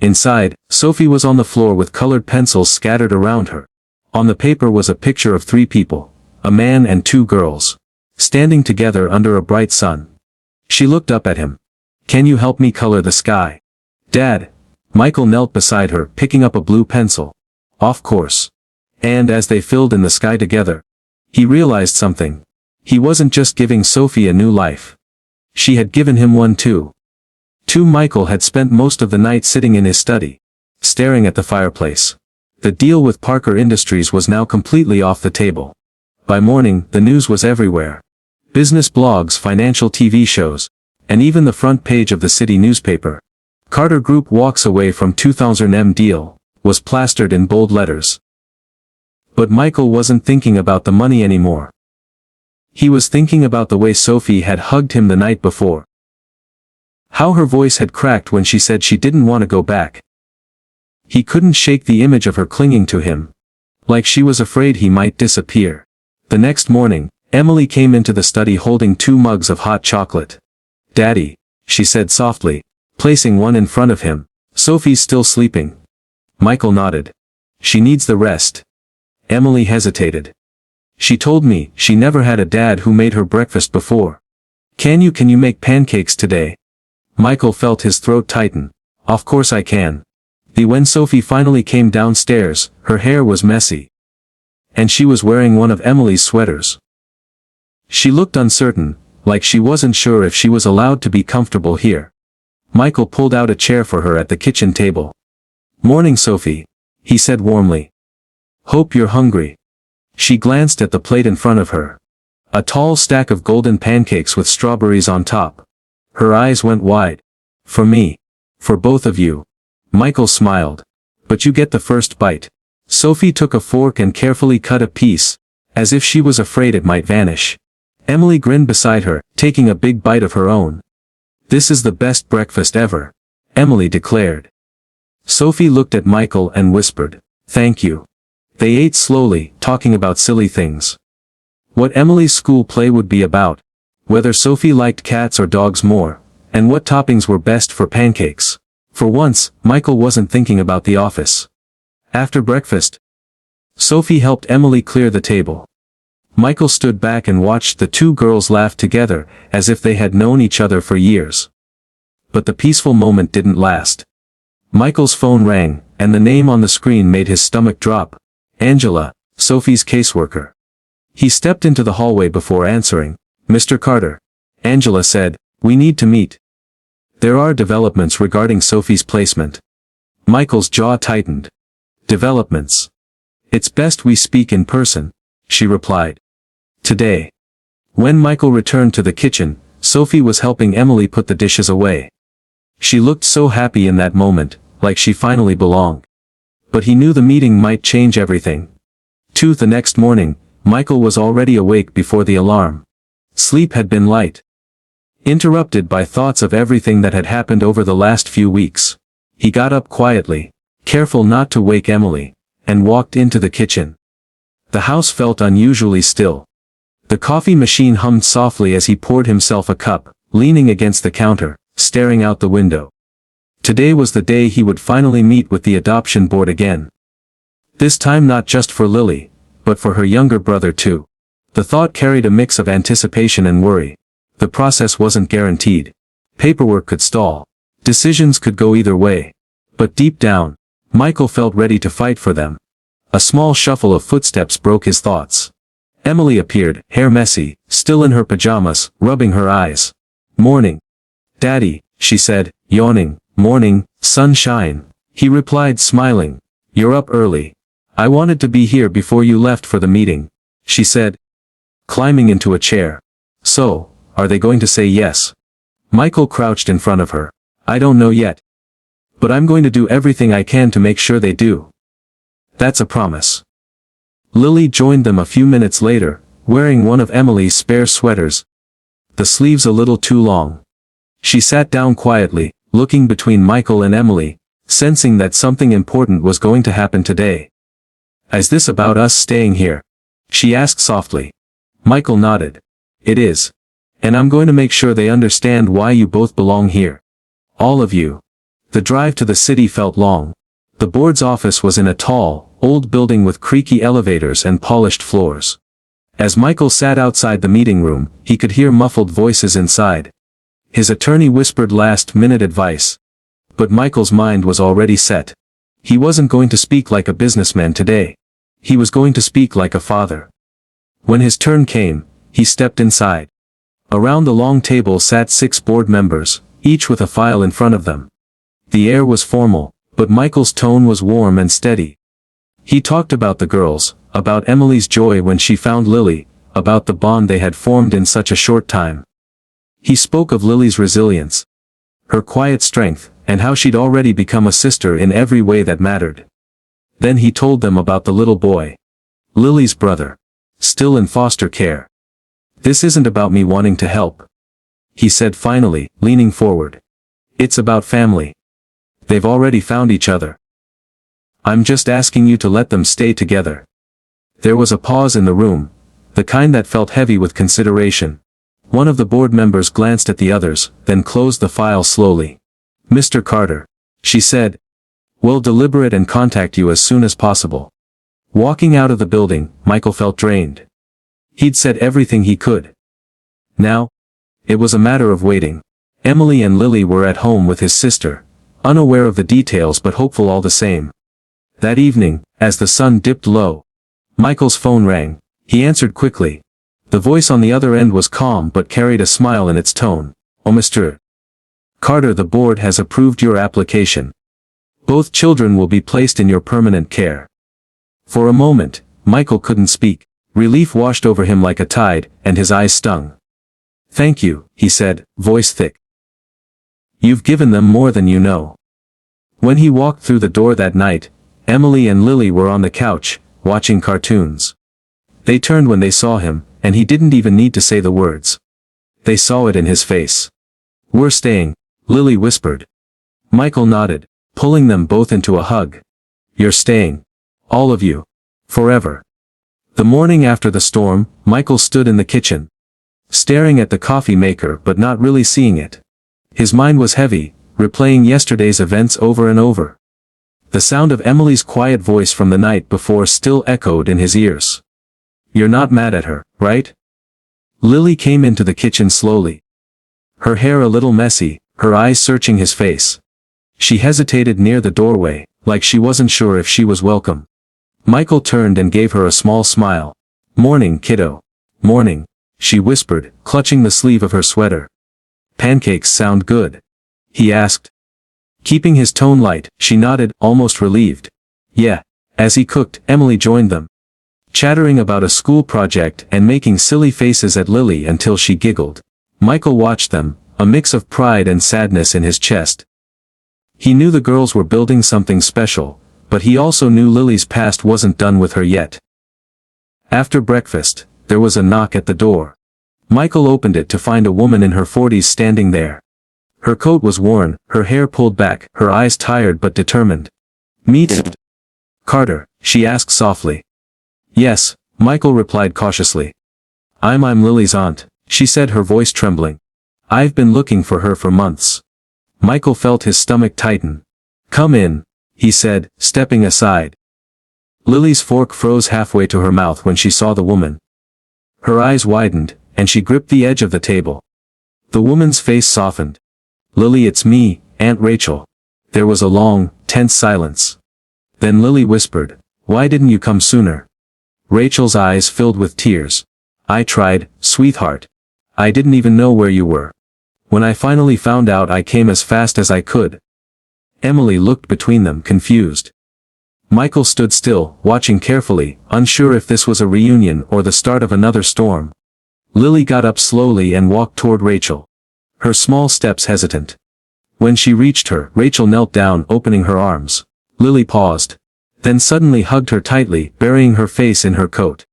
Speaker 1: Inside, Sophie was on the floor with colored pencils scattered around her. On the paper was a picture of 3 people, a man and 2 girls, standing together under a bright sun. She looked up at him. "Can you help me color the sky?" "Dad." Michael knelt beside her, picking up a blue pencil. "Of course." And as they filled in the sky together, he realized something. He wasn't just giving Sophie a new life. She had given him one too. Michael had spent most of the night sitting in his study, staring at the fireplace. The deal with Parker Industries was now completely off the table. By morning, the news was everywhere. Business blogs, financial TV shows, and even the front page of the city newspaper. Carter Group walks away from 2000M deal, was plastered in bold letters. But Michael wasn't thinking about the money anymore. He was thinking about the way Sophie had hugged him the night before. How her voice had cracked when she said she didn't want to go back. He couldn't shake the image of her clinging to him. Like she was afraid he might disappear. The next morning, Emily came into the study holding 2 mugs of hot chocolate. "Daddy," she said softly, placing one in front of him. "Sophie's still sleeping." Michael nodded. "She needs the rest." Emily hesitated. "She told me she never had a dad who made her breakfast before. Can you make pancakes today?" Michael felt his throat tighten. "Of course I can." When Sophie finally came downstairs, her hair was messy. And she was wearing one of Emily's sweaters. She looked uncertain, like she wasn't sure if she was allowed to be comfortable here. Michael pulled out a chair for her at the kitchen table. "Morning, Sophie," he said warmly. "Hope you're hungry." She glanced at the plate in front of her. A tall stack of golden pancakes with strawberries on top. Her eyes went wide. "For me. For both of you." Michael smiled. "But you get the first bite." Sophie took a fork and carefully cut a piece, as if she was afraid it might vanish. Emily grinned beside her, taking a big bite of her own. "This is the best breakfast ever," Emily declared. Sophie looked at Michael and whispered, "Thank you." They ate slowly, talking about silly things. What Emily's school play would be about, whether Sophie liked cats or dogs more, and what toppings were best for pancakes. For once, Michael wasn't thinking about the office. After breakfast, Sophie helped Emily clear the table. Michael stood back and watched the 2 girls laugh together, as if they had known each other for years. But the peaceful moment didn't last. Michael's phone rang, and the name on the screen made his stomach drop. Angela, Sophie's caseworker. He stepped into the hallway before answering. "Mr. Carter," Angela said, "we need to meet. There are developments regarding Sophie's placement." Michael's jaw tightened. "Developments? It's best we speak in person," she replied. "Today." When Michael returned to the kitchen, Sophie was helping Emily put the dishes away. She looked so happy in that moment, like she finally belonged. But he knew the meeting might change everything. The next morning, Michael was already awake before the alarm. Sleep had been light, interrupted by thoughts of everything that had happened over the last few weeks. He got up quietly, careful not to wake Emily, and walked into the kitchen. The house felt unusually still. The coffee machine hummed softly as he poured himself a cup, leaning against the counter, staring out the window. Today was the day he would finally meet with the adoption board again. This time not just for Lily, but for her younger brother too. The thought carried a mix of anticipation and worry. The process wasn't guaranteed. Paperwork could stall. Decisions could go either way. But deep down, Michael felt ready to fight for them. A small shuffle of footsteps broke his thoughts. Emily appeared, hair messy, still in her pajamas, rubbing her eyes. "Morning, Daddy," she said, yawning. "Morning, sunshine," he replied, smiling. "You're up early. I wanted to be here before you left for the meeting," she said, climbing into a chair. "So, are they going to say yes?" Michael crouched in front of her. "I don't know yet. But I'm going to do everything I can to make sure they do." "That's a promise." Lily joined them a few minutes later, wearing one of Emily's spare sweaters, the sleeves a little too long. She sat down quietly, looking between Michael and Emily, sensing that something important was going to happen today. "Is this about us staying here?" she asked softly. Michael nodded. "It is. And I'm going to make sure they understand why you both belong here. All of you." The drive to the city felt long. The board's office was in a tall, old building with creaky elevators and polished floors. As Michael sat outside the meeting room, he could hear muffled voices inside. His attorney whispered last-minute advice. But Michael's mind was already set. He wasn't going to speak like a businessman today. He was going to speak like a father. When his turn came, he stepped inside. Around the long table sat 6 board members, each with a file in front of them. The air was formal, but Michael's tone was warm and steady. He talked about the girls, about Emily's joy when she found Lily, about the bond they had formed in such a short time. He spoke of Lily's resilience, her quiet strength, and how she'd already become a sister in every way that mattered. Then he told them about the little boy, Lily's brother, still in foster care. "This isn't about me wanting to help," he said finally, leaning forward. "It's about family. They've already found each other. I'm just asking you to let them stay together." There was a pause in the room, the kind that felt heavy with consideration. One of the board members glanced at the others, then closed the file slowly. "Mr. Carter," she said, "we'll deliberate and contact you as soon as possible." Walking out of the building, Michael felt drained. He'd said everything he could. Now, it was a matter of waiting. Emily and Lily were at home with his sister, unaware of the details but hopeful all the same. That evening, as the sun dipped low, Michael's phone rang. He answered quickly. The voice on the other end was calm but carried a smile in its tone. "Oh, Mr. Carter, the board has approved your application. Both children will be placed in your permanent care." For a moment, Michael couldn't speak. Relief washed over him like a tide, and his eyes stung. "Thank you," he said, voice thick. "You've given them more than you know." When he walked through the door that night, Emily and Lily were on the couch, watching cartoons. They turned when they saw him, and he didn't even need to say the words. They saw it in his face. "We're staying," Lily whispered. Michael nodded, pulling them both into a hug. "You're staying. All of you. Forever." The morning after the storm, Michael stood in the kitchen, staring at the coffee maker but not really seeing it. His mind was heavy, replaying yesterday's events over and over. The sound of Emily's quiet voice from the night before still echoed in his ears. "You're not mad at her, right?" Lily came into the kitchen slowly. Her hair a little messy, her eyes searching his face. She hesitated near the doorway, like she wasn't sure if she was welcome. Michael turned and gave her a small smile. "Morning, kiddo." "Morning," she whispered, clutching the sleeve of her sweater. "Pancakes sound good?" he asked. Keeping his tone light, she nodded, almost relieved. "Yeah." As he cooked, Emily joined them, chattering about a school project and making silly faces at Lily until she giggled. Michael watched them, a mix of pride and sadness in his chest. He knew the girls were building something special, but he also knew Lily's past wasn't done with her yet. After breakfast, there was a knock at the door. Michael opened it to find a woman in her 40s standing there. Her coat was worn, her hair pulled back, her eyes tired but determined. "Meet Carter?" she asked softly. "Yes," Michael replied cautiously. I'm Lily's aunt," she said, her voice trembling. "I've been looking for her for months." Michael felt his stomach tighten. "Come in," he said, stepping aside. Lily's fork froze halfway to her mouth when she saw the woman. Her eyes widened, and she gripped the edge of the table. The woman's face softened. Lily, it's me, Aunt Rachel. There was a long, tense silence. Then Lily whispered, why didn't you come sooner? Rachel's eyes filled with tears. I tried, sweetheart. I didn't even know where you were. When I finally found out, I came as fast as I could. Emily looked between them, confused. Michael stood still, watching carefully, unsure if this was a reunion or the start of another storm. Lily got up slowly and walked toward Rachel. Her small steps hesitant. When she reached her, Rachel knelt down, opening her arms. Lily paused. Then suddenly hugged her tightly, burying her face in her coat.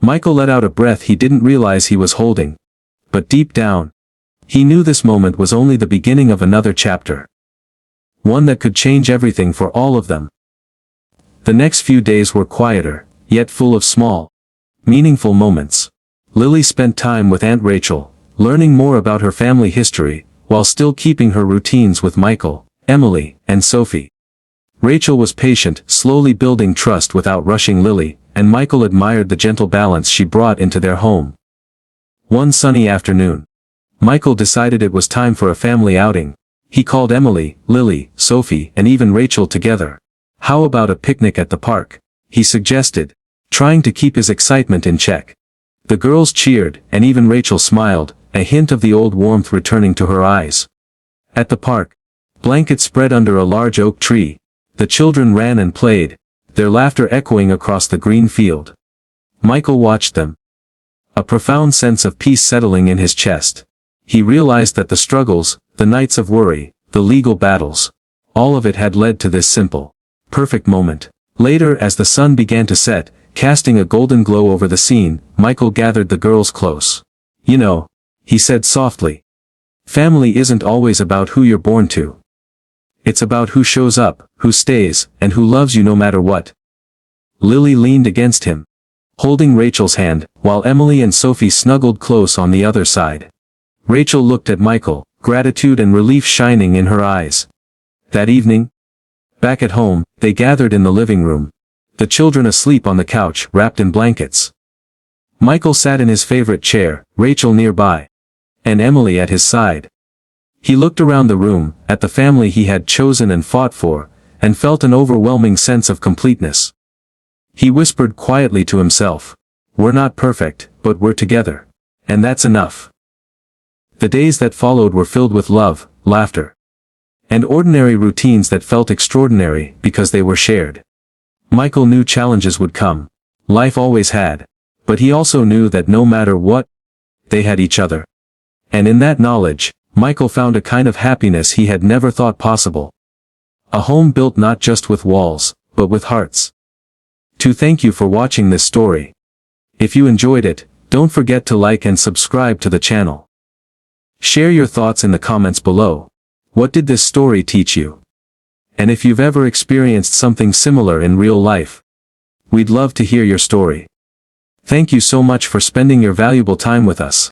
Speaker 1: Michael let out a breath he didn't realize he was holding. But deep down, he knew this moment was only the beginning of another chapter. One that could change everything for all of them. The next few days were quieter, yet full of small, meaningful moments. Lily spent time with Aunt Rachel, learning more about her family history, while still keeping her routines with Michael, Emily, and Sophie. Rachel was patient, slowly building trust without rushing Lily, and Michael admired the gentle balance she brought into their home. One sunny afternoon, Michael decided it was time for a family outing. He called Emily, Lily, Sophie, and even Rachel together. How about a picnic at the park? He suggested, trying to keep his excitement in check. The girls cheered, and even Rachel smiled, a hint of the old warmth returning to her eyes. At the park, blankets spread under a large oak tree. The children ran and played, their laughter echoing across the green field. Michael watched them. A profound sense of peace settling in his chest. He realized that the struggles, the nights of worry, the legal battles, all of it had led to this simple, perfect moment. Later, as the sun began to set, casting a golden glow over the scene, Michael gathered the girls close. You know, he said softly, family isn't always about who you're born to. It's about who shows up, who stays, and who loves you no matter what. Lily leaned against him, holding Rachel's hand, while Emily and Sophie snuggled close on the other side. Rachel looked at Michael, gratitude and relief shining in her eyes. That evening, back at home, they gathered in the living room. The children asleep on the couch, wrapped in blankets. Michael sat in his favorite chair, Rachel nearby, and Emily at his side. He looked around the room, at the family he had chosen and fought for, and felt an overwhelming sense of completeness. He whispered quietly to himself, we're not perfect, but we're together. And that's enough. The days that followed were filled with love, laughter, and ordinary routines that felt extraordinary because they were shared. Michael knew challenges would come. Life always had. But he also knew that no matter what, they had each other. And in that knowledge, Michael found a kind of happiness he had never thought possible. A home built not just with walls, but with hearts. To thank you for watching this story. If you enjoyed it, don't forget to like and subscribe to the channel. Share your thoughts in the comments below. What did this story teach you? And if you've ever experienced something similar in real life, we'd love to hear your story. Thank you so much for spending your valuable time with us.